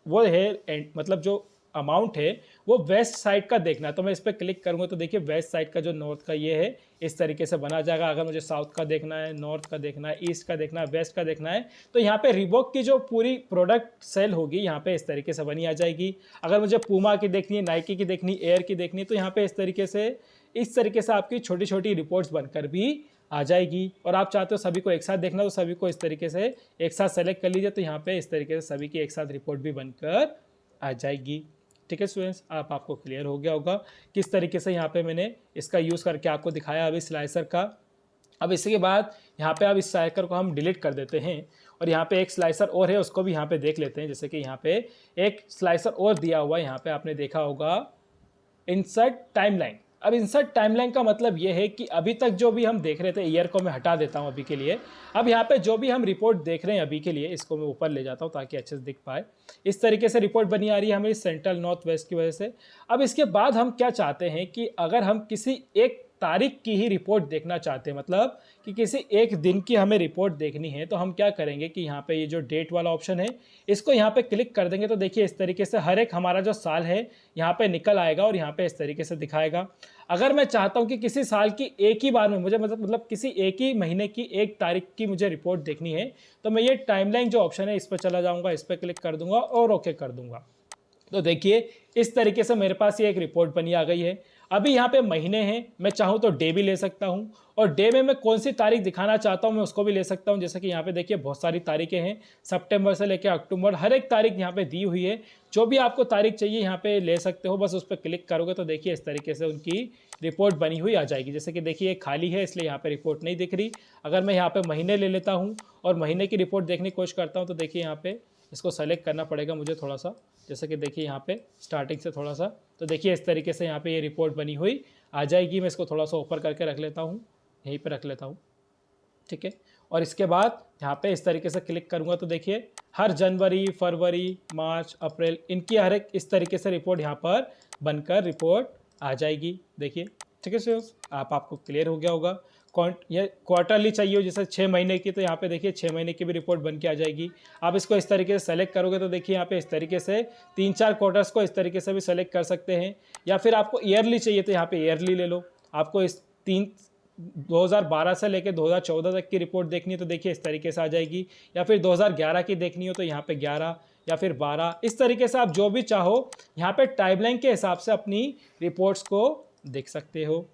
वो है मतलब जो अमाउंट है वो वेस्ट साइड का देखना है, तो मैं इस पर क्लिक करूंगा तो देखिए वेस्ट साइड का जो नॉर्थ का ये है इस तरीके से बना जाएगा। अगर मुझे साउथ का देखना है, नॉर्थ का देखना है, ईस्ट का देखना है, वेस्ट का देखना है, तो यहाँ पे रिबॉक की जो पूरी प्रोडक्ट सेल होगी यहाँ पे इस तरीके से बनी आ जाएगी। अगर मुझे पूमा की देखनी है, नाइकी की देखनी है, एयर की देखनी है, तो यहाँ पे इस तरीके से आपकी छोटी छोटी रिपोर्ट्स बनकर भी आ जाएगी। और आप चाहते हो सभी को एक साथ देखना तो सभी को इस तरीके से एक साथ सेलेक्ट कर लीजिए, तो यहाँ पे इस तरीके से सभी की एक साथ रिपोर्ट भी बनकर आ जाएगी। ठीक है स्टूडेंट्स, आपको क्लियर हो गया होगा किस तरीके से यहाँ पे मैंने इसका यूज़ करके आपको दिखाया अभी स्लाइसर का। अब इसके बाद यहाँ पे अब इस स्लाइसर को हम डिलीट कर देते हैं और यहाँ पे एक स्लाइसर और है उसको भी यहाँ पे देख लेते हैं। जैसे कि यहाँ पे एक स्लाइसर और दिया हुआ है, यहाँ पे आपने देखा होगा इंसर्ट टाइमलाइन। अब इंसर्ट टाइमलाइन का मतलब ये है कि अभी तक जो भी हम देख रहे थे, ईयर को मैं हटा देता हूँ अभी के लिए। अब यहाँ पे जो भी हम रिपोर्ट देख रहे हैं अभी के लिए, इसको मैं ऊपर ले जाता हूँ ताकि अच्छे से दिख पाए। इस तरीके से रिपोर्ट बनी आ रही है हमें सेंट्रल नॉर्थ वेस्ट की वजह से। अब इसके बाद हम क्या चाहते हैं कि अगर हम किसी एक तारीख की ही रिपोर्ट देखना चाहते हैं, मतलब कि किसी एक दिन की हमें रिपोर्ट देखनी है, तो हम क्या करेंगे कि यहाँ पे ये जो डेट वाला ऑप्शन है इसको यहाँ पे क्लिक कर देंगे तो देखिए इस तरीके से हर एक हमारा जो साल है यहाँ पे निकल आएगा और यहाँ पे इस तरीके से दिखाएगा। अगर मैं चाहता हूँ कि किसी साल की एक ही बार में मुझे मतलब किसी एक ही महीने की एक तारीख की मुझे रिपोर्ट देखनी है, तो मैं ये टाइमलाइन जो ऑप्शन है इस पर चला जाऊँगा, इस पर क्लिक कर दूंगा और ओके कर दूंगा। तो देखिए इस तरीके से मेरे पास ये एक रिपोर्ट बनी आ गई है। अभी यहाँ पे महीने हैं, मैं चाहूँ तो डे भी ले सकता हूँ और डे में मैं कौन सी तारीख दिखाना चाहता हूँ मैं उसको भी ले सकता हूँ। जैसे कि यहाँ पे देखिए बहुत सारी तारीखें हैं, सितंबर से लेकर अक्टूबर, हर एक तारीख यहाँ पे दी हुई है। जो भी आपको तारीख चाहिए यहाँ पे ले सकते हो, बस उस पर क्लिक करोगे तो देखिए इस तरीके से उनकी रिपोर्ट बनी हुई आ जाएगी। जैसे कि देखिए खाली है इसलिए यहाँ पे रिपोर्ट नहीं दिख रही। अगर मैं यहाँ पे महीने ले लेता हूँ और महीने की रिपोर्ट देखने की कोशिश करता हूँ तो देखिए यहाँ पे इसको सेलेक्ट करना पड़ेगा मुझे थोड़ा सा। जैसे कि देखिए यहाँ पे स्टार्टिंग से थोड़ा सा, तो देखिए इस तरीके से यहाँ पे ये रिपोर्ट बनी हुई आ जाएगी। मैं इसको थोड़ा सा ऊपर करके रख लेता हूँ, यहीं पे रख लेता हूँ, ठीक है। और इसके बाद यहाँ पे इस तरीके से क्लिक करूँगा तो देखिए हर जनवरी, फरवरी, मार्च, अप्रैल, इनकी हर एक इस तरीके से रिपोर्ट यहाँ पर बनकर रिपोर्ट आ जाएगी। देखिए ठीक है स्टूडेंट्स, आपको क्लियर हो गया होगा। ये क्वार्टरली चाहिए हो जैसे 6 महीने की, तो यहाँ पे देखिए 6 महीने की भी रिपोर्ट बन के आ जाएगी। आप इसको इस तरीके से सेलेक्ट करोगे तो देखिए यहाँ पे इस तरीके से 3-4 क्वार्टर्स को इस तरीके से भी सेलेक्ट कर सकते हैं। या फिर आपको ईयरली चाहिए तो यहाँ पे ईयरली ले लो। आपको इस 2012 से लेकर 2014 तक की रिपोर्ट देखनी है तो देखिए इस तरीके से आ जाएगी। या फिर 2011 की देखनी हो तो यहाँ पे 11 या फिर 12, इस तरीके से आप जो भी चाहो यहाँ पे टाइमलाइन के हिसाब से अपनी रिपोर्ट्स को देख सकते हो।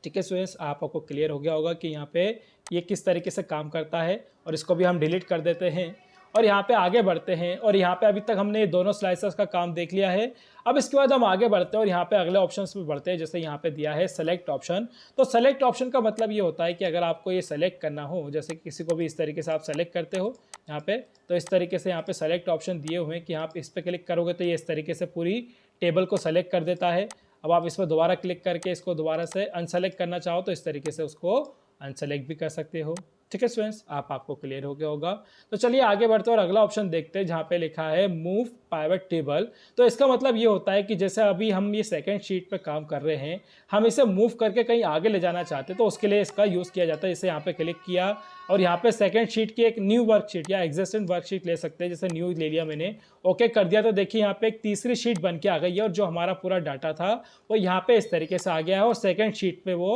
ठीक है स्टूडेंट्स, आपको क्लियर हो गया होगा कि यहाँ पे ये किस तरीके से काम करता है। और इसको भी हम डिलीट कर देते हैं और यहाँ पे आगे बढ़ते हैं। और यहाँ पे अभी तक हमने ये दोनों स्लाइसर्स का काम देख लिया है। अब इसके बाद हम आगे बढ़ते हैं और यहाँ पे अगले ऑप्शंस पे बढ़ते हैं। जैसे यहाँ पे दिया है सेलेक्ट ऑप्शन, तो सेलेक्ट ऑप्शन का मतलब ये होता है कि अगर आपको ये सेलेक्ट करना हो, जैसे किसी को भी इस तरीके से आप सेलेक्ट करते हो यहाँ पे, तो इस तरीके से यहाँ पे सेलेक्ट ऑप्शन दिए हुए हैं कि आप इस पर क्लिक करोगे तो ये इस तरीके से पूरी टेबल को सेलेक्ट कर देता है। अब आप इस पर दोबारा क्लिक करके इसको दोबारा से अनसेलेक्ट करना चाहो तो इस तरीके से उसको अनसेलेक्ट भी कर सकते हो। ठीक है स्टूडेंट्स, आपको क्लियर हो गया होगा। तो चलिए आगे बढ़ते हैं और अगला ऑप्शन देखते हैं जहाँ पे लिखा है मूव पाइवट टेबल। तो इसका मतलब ये होता है कि जैसे अभी हम ये सेकंड शीट पे काम कर रहे हैं, हम इसे मूव करके कहीं आगे ले जाना चाहते हैं तो उसके लिए इसका यूज़ किया जाता है। जैसे यहाँ पे क्लिक किया और यहाँ पे सेकंड शीट की एक न्यू वर्कशीट या एग्जिस्टिंग वर्कशीट ले सकते हैं। जैसे न्यू ले लिया मैंने, ओके कर दिया, तो देखिए यहाँ पे एक तीसरी शीट बन के आ गई है और जो हमारा पूरा डाटा था वो यहाँ पे इस तरीके से आ गया है और सेकेंड शीट पे वो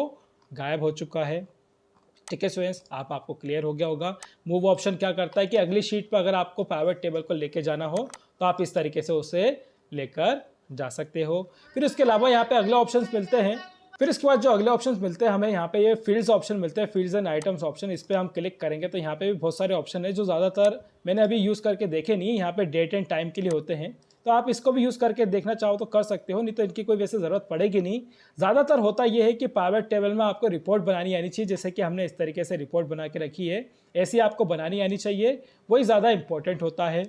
गायब हो चुका है। ठीक है स्टूडेंट्स, आपको क्लियर हो गया होगा। मूव ऑप्शन क्या करता है कि अगली शीट पर अगर आपको पाइवट टेबल को लेके जाना हो तो आप इस तरीके से उसे लेकर जा सकते हो। फिर उसके अलावा यहाँ पे अगले ऑप्शंस मिलते हैं। फिर इसके बाद जो अगले ऑप्शंस मिलते हैं हमें यहाँ पे ये फील्ड्स ऑप्शन मिलते हैं, फील्ड्स एंड आइटम्स ऑप्शन। इस पर हम क्लिक करेंगे तो यहाँ पे भी बहुत सारे ऑप्शन है जो ज़्यादातर मैंने अभी यूज़ करके देखे नहीं। यहाँ पे डेट एंड टाइम के लिए होते हैं, तो आप इसको भी यूज़ करके देखना चाहो तो कर सकते हो, नहीं तो इनकी कोई वैसे ज़रूरत पड़ेगी नहीं। ज़्यादातर होता यह है कि पाइवट टेबल में आपको रिपोर्ट बनानी आनी चाहिए, जैसे कि हमने इस तरीके से रिपोर्ट बना के रखी है, ऐसी आपको बनानी आनी चाहिए, वही ज़्यादा इंपॉर्टेंट होता है।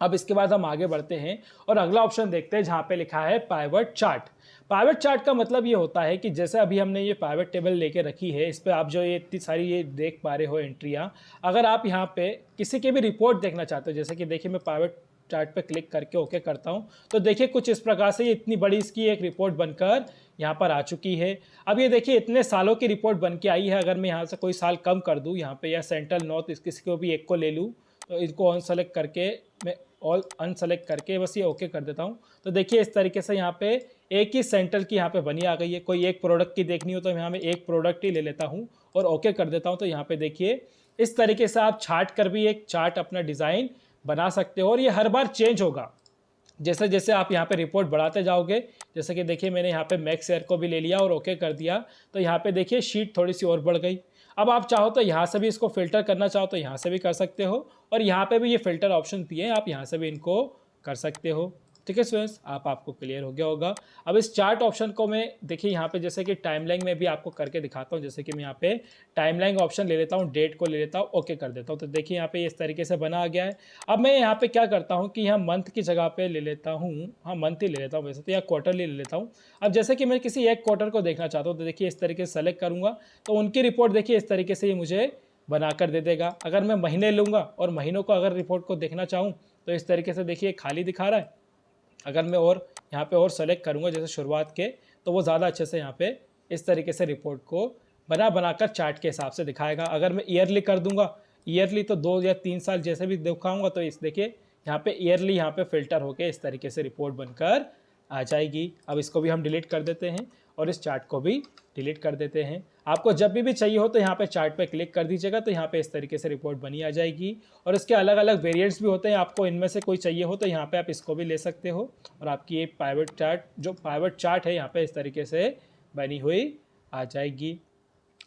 अब इसके बाद हम आगे बढ़ते हैं और अगला ऑप्शन देखते हैं जहाँ पे लिखा है पाइवट चार्ट। पाइवट चार्ट का मतलब ये होता है कि जैसे अभी हमने ये पाइवट टेबल लेके रखी है, इस पर आप जो ये इतनी सारी ये देख पा रहे हो एंट्रियाँ, अगर आप यहाँ पे किसी की भी रिपोर्ट देखना चाहते हो, जैसे कि देखिए मैं पाइवट चार्ट पे क्लिक करके ओके करता हूँ, तो देखिए कुछ इस प्रकार से ये इतनी बड़ी इसकी एक रिपोर्ट बनकर यहाँ पर आ चुकी है। अब ये देखिए इतने सालों की रिपोर्ट बन के आई है। अगर मैं यहाँ से कोई साल कम कर दूँ यहाँ पे, या सेंट्रल नॉर्थ इस किसी को भी एक को ले लूँ, तो इनको अनसेलेक्ट करके मैं ऑल अनसेलेक्ट करके बस ये ओके कर देता हूँ, तो देखिए इस तरीके से यहाँ पे एक ही सेंट्रल की यहाँ पे बनी आ गई है। कोई एक प्रोडक्ट की देखनी हो तो यहाँ मैं एक प्रोडक्ट ही ले लेता हूँ और ओके कर देता हूँ। तो यहाँ पे देखिए इस तरीके से आप छाट कर भी एक चार्ट अपना डिज़ाइन बना सकते हो और ये हर बार चेंज होगा जैसे जैसे आप यहाँ पे रिपोर्ट बढ़ाते जाओगे। जैसे कि देखिए मैंने यहाँ पे मैक्स एयर को भी ले लिया और ओके कर दिया, तो यहाँ पे देखिए शीट थोड़ी सी और बढ़ गई। अब आप चाहो तो यहाँ से भी इसको फिल्टर करना चाहो तो यहाँ से भी कर सकते हो, और यहाँ पे भी ये फिल्टर ऑप्शन दिए हैं, आप यहाँ से भी इनको कर सकते हो। ठीक है स्टूडेंट्स, आपको क्लियर हो गया होगा। अब इस चार्ट ऑप्शन को मैं देखिए यहाँ पे जैसे कि टाइमलाइन में भी आपको करके दिखाता हूँ। जैसे कि मैं यहाँ पे टाइमलाइन ऑप्शन ले लेता हूँ, डेट को ले लेता हूँ, ओके कर देता हूँ, तो देखिए यहाँ पे इस तरीके से बना आ गया है। अब मैं यहाँ पे क्या करता हूँ कि यहाँ मंथ की जगह पे ले लेता हूँ, हाँ मंथ ही ले लेता हूँ वैसे तो, या क्वार्टरली ले लेता हूँ। अब जैसे कि मैं किसी एक क्वार्टर को देखना चाहता हूँ तो देखिए इस तरीके से सेलेक्ट करूँगा तो उनकी रिपोर्ट देखिए इस तरीके से ये मुझे बना कर दे देगा। अगर मैं महीने लूँगा और महीनों को अगर रिपोर्ट को देखना चाहूँ तो इस तरीके से देखिए खाली दिखा रहा है। अगर मैं और यहाँ पे और सेलेक्ट करूँगा जैसे शुरुआत के, तो वो ज़्यादा अच्छे से यहाँ पे इस तरीके से रिपोर्ट को बनाकर चार्ट के हिसाब से दिखाएगा। अगर मैं ईयरली कर दूंगा, ईयरली तो 2 या 3 साल जैसे भी दिखाऊंगा, तो इस देखिए यहाँ पे ईयरली यहाँ पे फिल्टर होके इस तरीके से रिपोर्ट बनकर आ जाएगी। अब इसको भी हम डिलीट कर देते हैं और इस चार्ट को भी डिलीट कर देते हैं। आपको जब भी चाहिए हो तो यहाँ पे चार्ट पे क्लिक कर दीजिएगा, तो यहाँ पे इस तरीके से रिपोर्ट बनी आ जाएगी। और इसके अलग अलग वेरिएंट्स भी होते हैं, आपको इनमें से कोई चाहिए हो तो यहाँ पे आप इसको भी ले सकते हो और आपकी ये पाइवट चार्ट जो पाइवट चार्ट है यहाँ पे इस तरीके से बनी हुई आ जाएगी।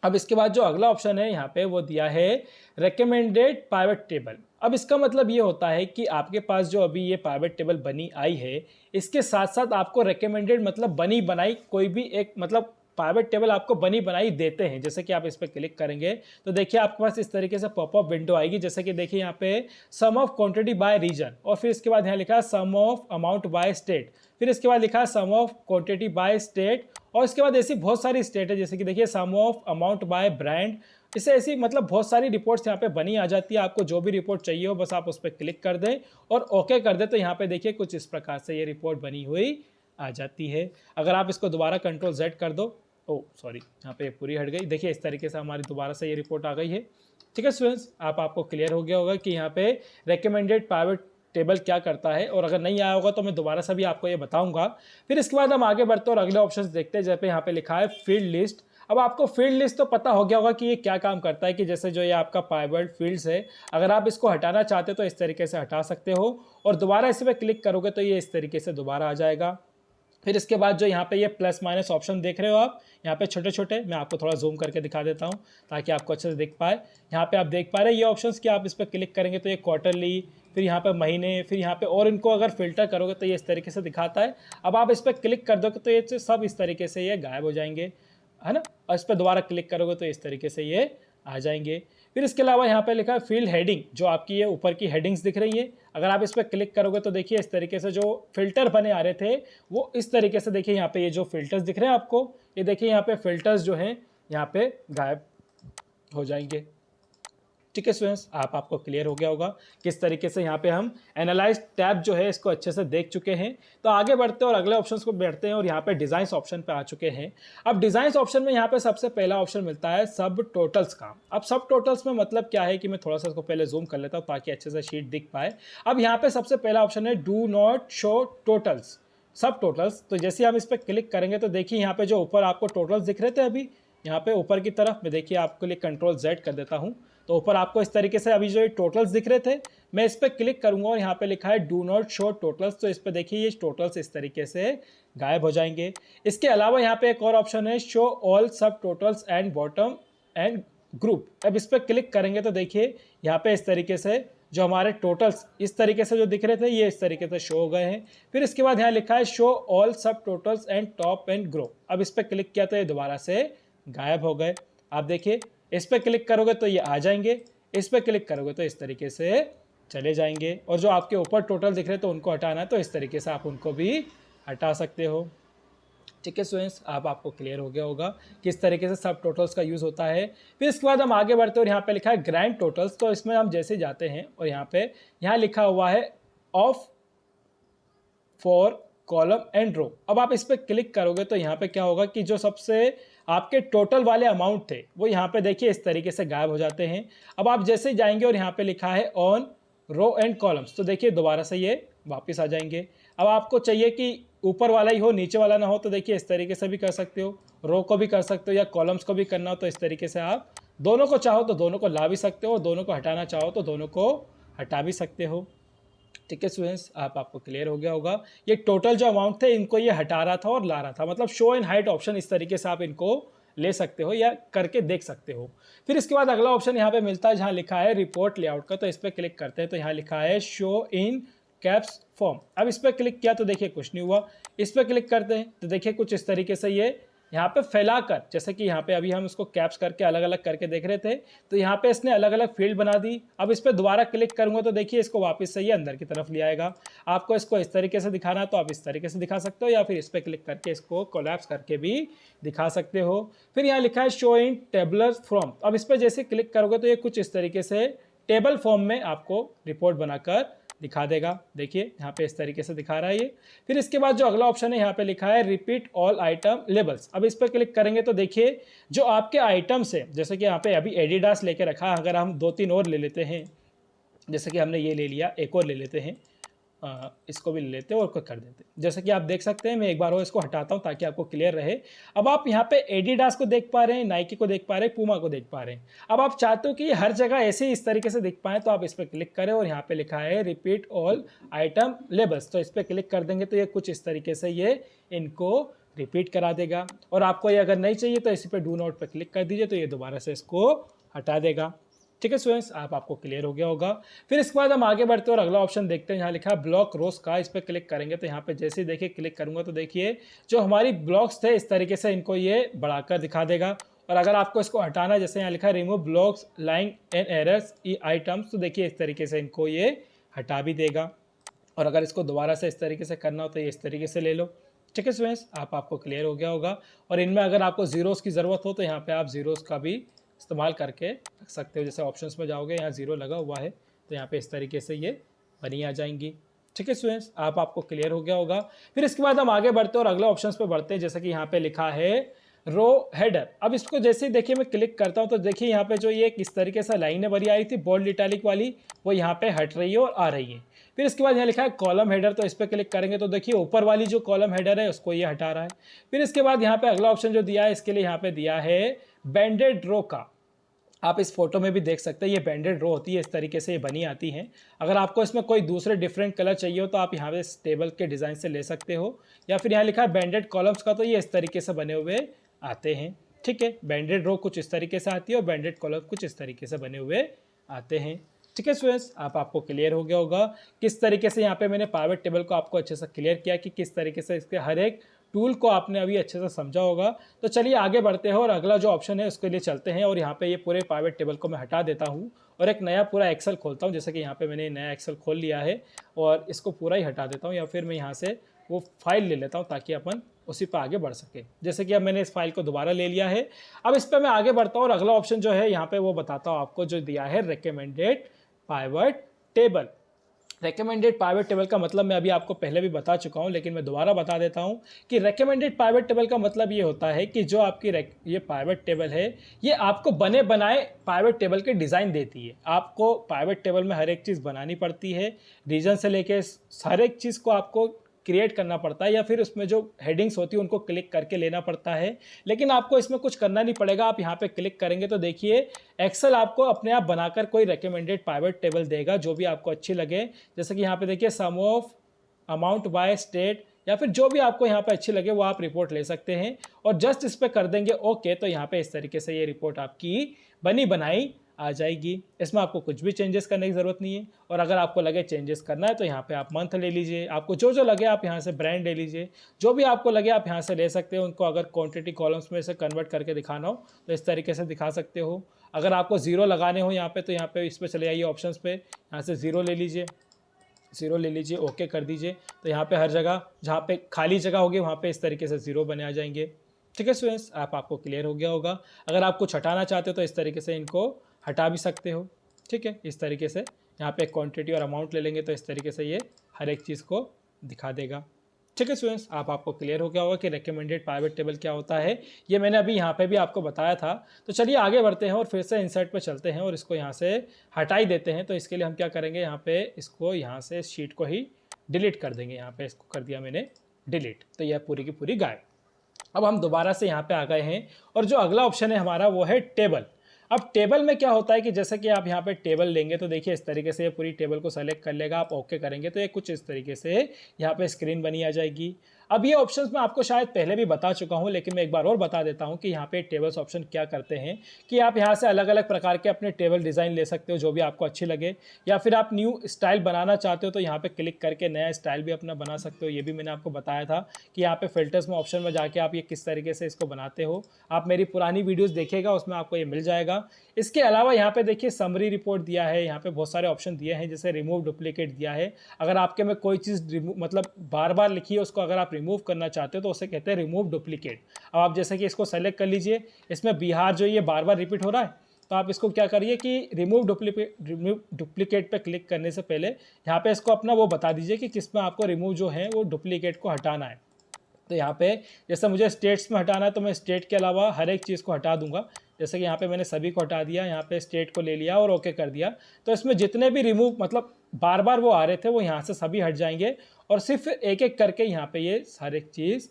अब इसके बाद जो अगला ऑप्शन है यहाँ पे वो दिया है रिकमेंडेड पाइवट टेबल। अब इसका मतलब ये होता है कि आपके पास जो अभी ये पाइवट टेबल बनी आई है, इसके साथ साथ आपको रिकमेंडेड मतलब बनी बनाई कोई भी एक मतलब पाइवट टेबल आपको बनी बनाई देते हैं। जैसे कि आप इस पर क्लिक करेंगे तो देखिए आपके पास इस तरीके से पॉपअप विंडो आएगी। जैसे कि देखिए यहाँ पे सम ऑफ क्वांटिटी बाय रीजन, और फिर इसके बाद यहाँ लिखा है सम ऑफ अमाउंट बाय स्टेट, फिर इसके बाद लिखा है सम ऑफ क्वांटिटी बाय स्टेट, और इसके बाद ऐसी बहुत सारी स्टेट है। जैसे कि देखिए सम ऑफ अमाउंट बाय ब्रांड, इससे ऐसी मतलब बहुत सारी रिपोर्ट्स यहाँ पे बनी आ जाती है। आपको जो भी रिपोर्ट चाहिए हो बस आप उस पर क्लिक कर दें और ओके कर दें, तो यहाँ पे देखिए कुछ इस प्रकार से ये रिपोर्ट बनी हुई आ जाती है। अगर आप इसको दोबारा कंट्रोल Z कर दो, ओ सॉरी यहाँ पे पूरी हट गई, देखिए इस तरीके से हमारी दोबारा से ये रिपोर्ट आ गई है। ठीक है स्टूडेंट्स, आपको क्लियर हो गया होगा कि यहाँ पे रिकमेंडेड पाइवट टेबल क्या करता है, और अगर नहीं आया होगा तो मैं दोबारा से भी आपको ये बताऊंगा। फिर इसके बाद हम आगे बढ़ते हैं और अगले ऑप्शंस देखते हैं। जैसे यहाँ पे लिखा है फील्ड लिस्ट। अब आपको फील्ड लिस्ट तो पता हो गया होगा कि ये क्या काम करता है, कि जैसे जो ये आपका पाइवट फील्ड्स है, अगर आप इसको हटाना चाहते हो तो इस तरीके से हटा सकते हो और दोबारा इस पर क्लिक करोगे तो ये इस तरीके से दोबारा आ जाएगा। फिर इसके बाद जो यहाँ पे ये प्लस माइनस ऑप्शन देख रहे हो आप यहाँ पे छोटे छोटे, मैं आपको थोड़ा जूम करके दिखा देता हूँ ताकि आपको अच्छे से दिख पाए। यहाँ पे आप देख पा रहे हैं ये ऑप्शंस कि आप इस पर क्लिक करेंगे तो ये क्वार्टरली, फिर यहाँ पे महीने, फिर यहाँ पे, और इनको अगर फिल्टर करोगे तो ये इस तरीके से दिखाता है। अब आप इस पर क्लिक कर दोगे तो ये सब इस तरीके से ये गायब हो जाएंगे, है ना, और इस पर दोबारा क्लिक करोगे तो इस तरीके से ये आ जाएंगे। फिर इसके अलावा यहाँ पे लिखा है फील्ड हेडिंग, जो आपकी ये ऊपर की हेडिंग्स दिख रही है, अगर आप इस पर क्लिक करोगे तो देखिए इस तरीके से जो फिल्टर बने आ रहे थे वो इस तरीके से देखिए यहाँ पे ये जो फिल्टर्स दिख रहे हैं आपको, ये देखिए यहाँ पे फिल्टर्स जो हैं यहाँ पे गायब हो जाएंगे। ठीक है स्टूडेंट्स, आपको क्लियर हो गया होगा किस तरीके से यहाँ पे हम एनालाइज टैब जो है इसको अच्छे से देख चुके हैं। तो आगे बढ़ते हैं और अगले ऑप्शंस को बैठते हैं और यहाँ पे डिज़ाइंस ऑप्शन पे आ चुके हैं। अब डिज़ाइंस ऑप्शन में यहाँ पे सबसे पहला ऑप्शन मिलता है सब टोटल्स का। अब सब टोटल्स में मतलब क्या है कि मैं थोड़ा सा इसको पहले जूम कर लेता हूँ ताकि अच्छे से शीट दिख पाए। अब यहाँ पे सबसे पहला ऑप्शन है डू नॉट शो टोटल्स, सब टोटल्स। तो जैसे हम इस पर क्लिक करेंगे तो देखिए यहाँ पे जो ऊपर आपको टोटल्स दिख रहे थे अभी यहाँ पे ऊपर की तरफ में, देखिए आपके लिए कंट्रोल Z कर देता हूँ तो ऊपर आपको इस तरीके से अभी जो टोटल्स दिख रहे थे, मैं इस पर क्लिक करूंगा और यहाँ पे लिखा है डू नॉट शो टोटल्स, तो इस पर देखिए ये टोटल्स इस तरीके से गायब हो जाएंगे। इसके अलावा यहाँ पे एक और ऑप्शन है शो ऑल सब totals and bottom and group. अब इस पर क्लिक करेंगे तो देखिए यहाँ पे इस तरीके से जो हमारे टोटल्स इस तरीके से जो दिख रहे थे ये इस तरीके से शो हो गए हैं। फिर इसके बाद यहाँ लिखा है शो ऑल सब totals and top and grow. अब इस पर क्लिक किया तो ये दोबारा से गायब हो गए। आप देखिए इस पर क्लिक करोगे तो ये आ जाएंगे, इस पर क्लिक करोगे तो इस तरीके से चले जाएंगे। और जो आपके ऊपर टोटल दिख रहे हैं तो उनको हटाना है तो इस तरीके से आप उनको भी हटा सकते हो। ठीक है स्टूडेंट्स, आपको क्लियर हो गया होगा किस तरीके से सब टोटल्स का यूज़ होता है। फिर इसके बाद हम आगे बढ़ते हैं और यहाँ पे लिखा है ग्रैंड टोटल्स। तो इसमें हम जैसे जाते हैं और यहाँ लिखा हुआ है ऑफ फॉर कॉलम एंड रो। अब आप इस पर क्लिक करोगे तो यहाँ पे क्या होगा कि जो सबसे आपके टोटल वाले अमाउंट थे वो यहाँ पे देखिए इस तरीके से गायब हो जाते हैं। अब आप जैसे जाएंगे और यहाँ पे लिखा है ऑन रो एंड कॉलम्स तो देखिए दोबारा से ये वापस आ जाएंगे। अब आपको चाहिए कि ऊपर वाला ही हो नीचे वाला ना हो तो देखिए इस तरीके से भी कर सकते हो, रो को भी कर सकते हो या कॉलम्स को भी करना हो तो इस तरीके से आप दोनों को चाहो तो दोनों को ला भी सकते हो और दोनों को हटाना चाहो तो दोनों को हटा भी सकते हो। ठीक है स्टूडेंट्स, आपको क्लियर हो गया होगा ये टोटल जो अमाउंट थे इनको ये हटा रहा था और ला रहा था, मतलब शो एंड हाइड ऑप्शन इस तरीके से आप इनको ले सकते हो या करके देख सकते हो। फिर इसके बाद अगला ऑप्शन यहाँ पे मिलता है जहाँ लिखा है रिपोर्ट लेआउट का। तो इस पर क्लिक करते हैं तो यहाँ लिखा है शो इन कैप्स फॉर्म। अब इस पर क्लिक किया तो देखिए कुछ नहीं हुआ। इस पर क्लिक करते हैं तो देखिए कुछ इस तरीके से ये यहाँ पे फैलाकर, जैसे कि यहाँ पे अभी हम इसको कैप्स करके अलग अलग करके देख रहे थे तो यहाँ पे इसने अलग अलग फील्ड बना दी। अब इस पर दोबारा क्लिक करूंगा तो देखिए इसको वापस से ये अंदर की तरफ ले आएगा। आपको इसको इस तरीके से दिखाना है तो आप इस तरीके से दिखा सकते हो या फिर इस पर क्लिक करके इसको कोलैप्स करके भी दिखा सकते हो। फिर यहाँ लिखा है शो इन टेबलर फॉर्म। अब इस पर जैसे क्लिक करोगे तो ये कुछ इस तरीके से टेबल फॉर्म में आपको रिपोर्ट बनाकर दिखा देगा। देखिए यहाँ पे इस तरीके से दिखा रहा है ये। फिर इसके बाद जो अगला ऑप्शन है यहाँ पे लिखा है रिपीट ऑल आइटम लेबल्स। अब इस पर क्लिक करेंगे तो देखिए जो आपके आइटम्स है, जैसे कि यहाँ पे अभी एडिडास लेके रखा, अगर हम 2-3 और ले लेते हैं, जैसे कि हमने ये ले लिया, एक और ले लेते हैं, इसको भी ले लेते हैं और कर देते हैं। जैसे कि आप देख सकते हैं मैं एक बार और इसको हटाता हूं ताकि आपको क्लियर रहे। अब आप यहाँ पे एडिडास को देख पा रहे हैं, नाइकी को देख पा रहे हैं, पूमा को देख पा रहे हैं। अब आप चाहते हो कि हर जगह ऐसे ही इस तरीके से दिख पाए तो आप इस पर क्लिक करें और यहाँ पे लिखा है रिपीट ऑल आइटम लेबल्स। तो इस पर क्लिक कर देंगे तो ये कुछ इस तरीके से ये इनको रिपीट करा देगा। और आपको ये अगर नहीं चाहिए तो इसी पे डू नॉट पे क्लिक कर दीजिए तो ये दोबारा से इसको हटा देगा। ठीक है स्टूडेंट्स, आपको क्लियर हो गया होगा। फिर इसके बाद हम आगे बढ़ते हैं और अगला ऑप्शन देखते हैं। यहाँ लिखा है ब्लॉक रोज का। इस पर क्लिक करेंगे तो यहाँ पे जैसे ही देखिए क्लिक करूंगा तो देखिए जो हमारी ब्लॉक्स थे इस तरीके से इनको ये बढ़ाकर दिखा देगा। और अगर आपको इसको हटाना है, जैसे यहाँ लिखा है remove blocks line and errors E items, तो देखिए इस तरीके से इनको ये हटा भी देगा। और अगर इसको दोबारा से इस तरीके से करना हो तो ये इस तरीके से ले लो। ठीक है स्टूडेंट्स, आपको क्लियर हो गया होगा। और इनमें अगर आपको जीरोस की ज़रूरत हो तो यहाँ पे आप जीरोस का भी इस्तेमाल करके रख सकते हो। जैसे ऑप्शंस में जाओगे यहाँ जीरो लगा हुआ है तो यहाँ पे इस तरीके से ये बनी आ जाएंगी। ठीक है स्टूडेंट्स, आपको क्लियर हो गया होगा। फिर इसके बाद हम आगे बढ़ते हैं और अगले ऑप्शंस पे बढ़ते हैं, जैसे कि यहाँ पे लिखा है रो हेडर। अब इसको जैसे ही देखिए मैं क्लिक करता हूँ तो देखिए यहाँ पे जो ये किस तरीके से लाइनें बनी आ रही थी बोल्ड इटैलिक वाली, वो यहाँ पे हट रही है और आ रही है। फिर इसके बाद यहाँ लिखा है कॉलम हेडर। तो इस पर क्लिक करेंगे तो देखिए ऊपर वाली जो कॉलम हेडर है उसको ये हटा रहा है। फिर इसके बाद यहाँ पे अगला ऑप्शन जो दिया है इसके लिए यहाँ पे दिया है बैंडेड रो का। आप इस फोटो में भी देख सकते हैं ये बैंडेड रो होती है, इस तरीके से ये बनी आती हैं। अगर आपको इसमें कोई दूसरे डिफरेंट कलर चाहिए हो तो आप यहाँ पे इस टेबल के डिज़ाइन से ले सकते हो। या फिर यहाँ लिखा है बैंडेड कॉलम्स का, तो ये इस तरीके से बने हुए आते हैं। ठीक है, बैंडेड रो कुछ इस तरीके से आती है और बैंडेड कॉलम कुछ इस तरीके से बने हुए आते हैं। ठीक है स्टूडेंट्स, आपको क्लियर हो गया होगा किस तरीके से यहाँ पे मैंने पाइवट टेबल को आपको अच्छे से क्लियर किया कि किस तरीके से इसके हर एक टूल को आपने अभी अच्छे से समझा होगा। तो चलिए आगे बढ़ते हैं और अगला जो ऑप्शन है उसके लिए चलते हैं। और यहाँ पे ये पूरे पाइवेट टेबल को मैं हटा देता हूँ और एक नया पूरा एक्सेल खोलता हूँ। जैसे कि यहाँ पे मैंने नया एक्सेल खोल लिया है और इसको पूरा ही हटा देता हूँ, या फिर मैं यहाँ से वो फाइल ले लेता हूँ ताकि अपन उसी पर आगे बढ़ सके। जैसे कि अब मैंने इस फाइल को दोबारा ले लिया है। अब इस पर मैं आगे बढ़ता हूँ और अगला ऑप्शन जो है यहाँ पे वो बताता हूँ आपको, जो दिया है recommended pivot table. Recommended pivot table का मतलब मैं अभी आपको पहले भी बता चुका हूं, लेकिन मैं दोबारा बता देता हूं कि रिकमेंडेड पाइवेट टेबल का मतलब ये होता है कि जो आपकी ये पाइवेट टेबल है ये आपको बने बनाए पाइवेट टेबल के डिज़ाइन देती है। आपको पाइवेट टेबल में हर एक चीज़ बनानी पड़ती है, रीजन से लेके हर एक चीज़ को आपको क्रिएट करना पड़ता है, या फिर उसमें जो हेडिंग्स होती है उनको क्लिक करके लेना पड़ता है। लेकिन आपको इसमें कुछ करना नहीं पड़ेगा। आप यहाँ पे क्लिक करेंगे तो देखिए एक्सेल आपको अपने आप बनाकर कोई रिकमेंडेड पाइवेट टेबल देगा जो भी आपको अच्छी लगे। जैसे कि यहाँ पे देखिए सम ऑफ अमाउंट बाय स्टेट, या फिर जो भी आपको यहाँ पे अच्छी लगे वो आप रिपोर्ट ले सकते हैं और जस्ट इस पर कर देंगे ओके, तो यहाँ पे इस तरीके से ये रिपोर्ट आपकी बनी बनाई आ जाएगी। इसमें आपको कुछ भी चेंजेस करने की ज़रूरत नहीं है। और अगर आपको लगे चेंजेस करना है तो यहाँ पे आप मंथ ले लीजिए, आपको जो जो लगे आप यहाँ से ब्रांड ले लीजिए, जो भी आपको लगे आप यहाँ से ले सकते हो। उनको अगर क्वांटिटी कॉलम्स में से कन्वर्ट करके दिखाना हो तो इस तरीके से दिखा सकते हो। अगर आपको ज़ीरो लगाने हो यहाँ पे तो यहाँ पे इस पर चले आइए ऑप्शंस पे, यहाँ से ज़ीरो ले लीजिए, ज़ीरो ले लीजिए, ओके कर दीजिए। तो यहाँ पे हर जगह जहाँ पे खाली जगह होगी वहाँ पे इस तरीके से ज़ीरो बने आ जाएंगे। ठीक है स्टूडेंट्स, आपको क्लियर हो गया होगा। अगर आप कुछ हटाना चाहते हो तो इस तरीके से इनको हटा भी सकते हो। ठीक है, इस तरीके से यहाँ पे क्वांटिटी और अमाउंट ले लेंगे तो इस तरीके से ये हर एक चीज़ को दिखा देगा। ठीक है स्टूडेंट्स, आपको क्लियर हो गया होगा कि रिकमेंडेड पाइवेट टेबल क्या होता है। ये मैंने अभी यहाँ पे भी आपको बताया था। तो चलिए आगे बढ़ते हैं और फिर से इंसर्ट पे चलते हैं और इसको यहाँ से हटा ही देते हैं। तो इसके लिए हम क्या करेंगे, यहाँ पे इसको यहाँ से शीट को ही डिलीट कर देंगे। यहाँ पे इसको कर दिया मैंने डिलीट, तो यह पूरी की पूरी गायब। अब हम दोबारा से यहाँ पे आ गए हैं और जो अगला ऑप्शन है हमारा वो है टेबल। अब टेबल में क्या होता है कि जैसे कि आप यहाँ पे टेबल लेंगे तो देखिए इस तरीके से ये पूरी टेबल को सेलेक्ट कर लेगा। आप ओके करेंगे तो ये कुछ इस तरीके से यहाँ पे स्क्रीन बनी आ जाएगी। अब ये ऑप्शंस मैं आपको शायद पहले भी बता चुका हूँ, लेकिन मैं एक बार और बता देता हूँ कि यहाँ पे टेबल्स ऑप्शन क्या करते हैं कि आप यहाँ से अलग अलग प्रकार के अपने टेबल डिज़ाइन ले सकते हो जो भी आपको अच्छी लगे, या फिर आप न्यू स्टाइल बनाना चाहते हो तो यहाँ पे क्लिक करके नया स्टाइल भी अपना बना सकते हो। ये भी मैंने आपको बताया था कि यहाँ पे फिल्टर्स में ऑप्शन में जाके आप ये किस तरीके से इसको बनाते हो। आप मेरी पुरानी वीडियोज़ देखिएगा, उसमें आपको ये मिल जाएगा। इसके अलावा यहाँ पे देखिए समरी रिपोर्ट दिया है, यहाँ पे बहुत सारे ऑप्शन दिए हैं, जैसे रिमूव डुप्लीकेट दिया है। अगर आपके में कोई चीज़ मतलब बार बार लिखी है उसको अगर आप रिमूव करना चाहते हो तो उसे कहते हैं रिमूव डुप्लीकेट। अब आप जैसे कि इसको सेलेक्ट कर लीजिए, इसमें बिहार जो ये बार बार रिपीट हो रहा है तो आप इसको क्या करिए कि रिमूव डुप्लीकेट पे क्लिक करने से पहले यहाँ पे इसको अपना वो बता दीजिए कि किस में आपको रिमूव जो है वो डुप्लीकेट को हटाना है। तो यहाँ पे जैसे मुझे स्टेट्स में हटाना है तो मैं स्टेट के अलावा हर एक चीज़ को हटा दूंगा। जैसे कि यहाँ पे मैंने सभी को हटा दिया, यहाँ पे स्टेट को ले लिया और ओके कर दिया। तो इसमें जितने भी रिमूव मतलब बार बार वो आ रहे थे वो यहाँ से सभी हट जाएंगे और सिर्फ एक एक करके यहाँ पे ये हर एक चीज़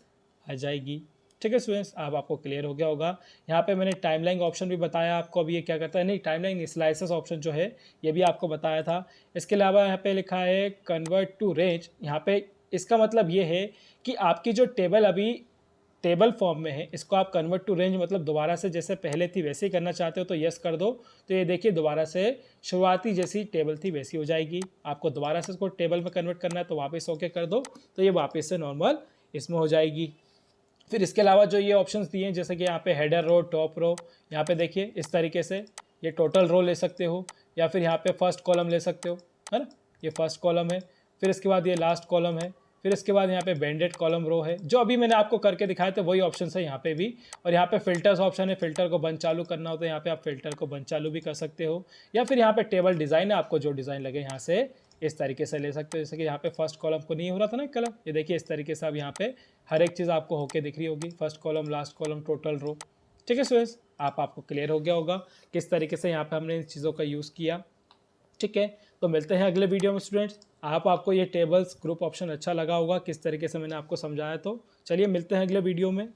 आ जाएगी। ठीक है स्टूडेंट्स, आपको क्लियर हो गया होगा। यहाँ पे मैंने टाइमलाइन ऑप्शन भी बताया आपको। अभी ये क्या करता है, नहीं टाइमलाइन स्लाइसेस ऑप्शन जो है ये भी आपको बताया था। इसके अलावा यहाँ पे लिखा है कन्वर्ट टू रेंज। यहाँ पे इसका मतलब ये है कि आपकी जो टेबल अभी टेबल फॉर्म में है इसको आप कन्वर्ट टू रेंज मतलब दोबारा से जैसे पहले थी वैसे ही करना चाहते हो तो यस कर दो। तो ये देखिए दोबारा से शुरुआती जैसी टेबल थी वैसी हो जाएगी। आपको दोबारा से इसको टेबल में कन्वर्ट करना है तो वापस ओके कर दो, तो ये वापस से नॉर्मल इसमें हो जाएगी। फिर इसके अलावा जो ये ऑप्शंस दिए हैं जैसे कि यहाँ पे हेडर रो, टॉप रो, यहाँ पे देखिए इस तरीके से ये टोटल रो ले सकते हो, या फिर यहाँ पे फर्स्ट कॉलम ले सकते हो, है ना, ये फर्स्ट कॉलम है। फिर इसके बाद ये लास्ट कॉलम है। फिर इसके बाद यहाँ पे बैंडेड कॉलम रो है। जो अभी मैंने आपको करके दिखाया था वही ऑप्शन है यहाँ पे भी। और यहाँ पे फिल्टर्स ऑप्शन है, फिल्टर को बंद चालू करना हो तो यहाँ पे आप फिल्टर को बंद चालू भी कर सकते हो, या फिर यहाँ पे टेबल डिज़ाइन है, आपको जो डिज़ाइन लगे यहाँ से इस तरीके से ले सकते हो। जैसे कि यहाँ पे फर्स्ट कॉलम को नहीं हो रहा था ना कलर, ये देखिए इस तरीके से अब यहाँ पे हर एक चीज़ आपको होके दिख रही होगी, first column, last column, total row. ठीक है स्टूडेंट्स, आपको क्लियर हो गया होगा किस तरीके से यहाँ पे हमने इन चीज़ों का यूज़ किया। ठीक है, तो मिलते हैं अगले वीडियो में स्टूडेंट्स। आपको ये टेबल्स ग्रुप ऑप्शन अच्छा लगा होगा किस तरीके से मैंने आपको समझाया। तो चलिए मिलते हैं अगले वीडियो में।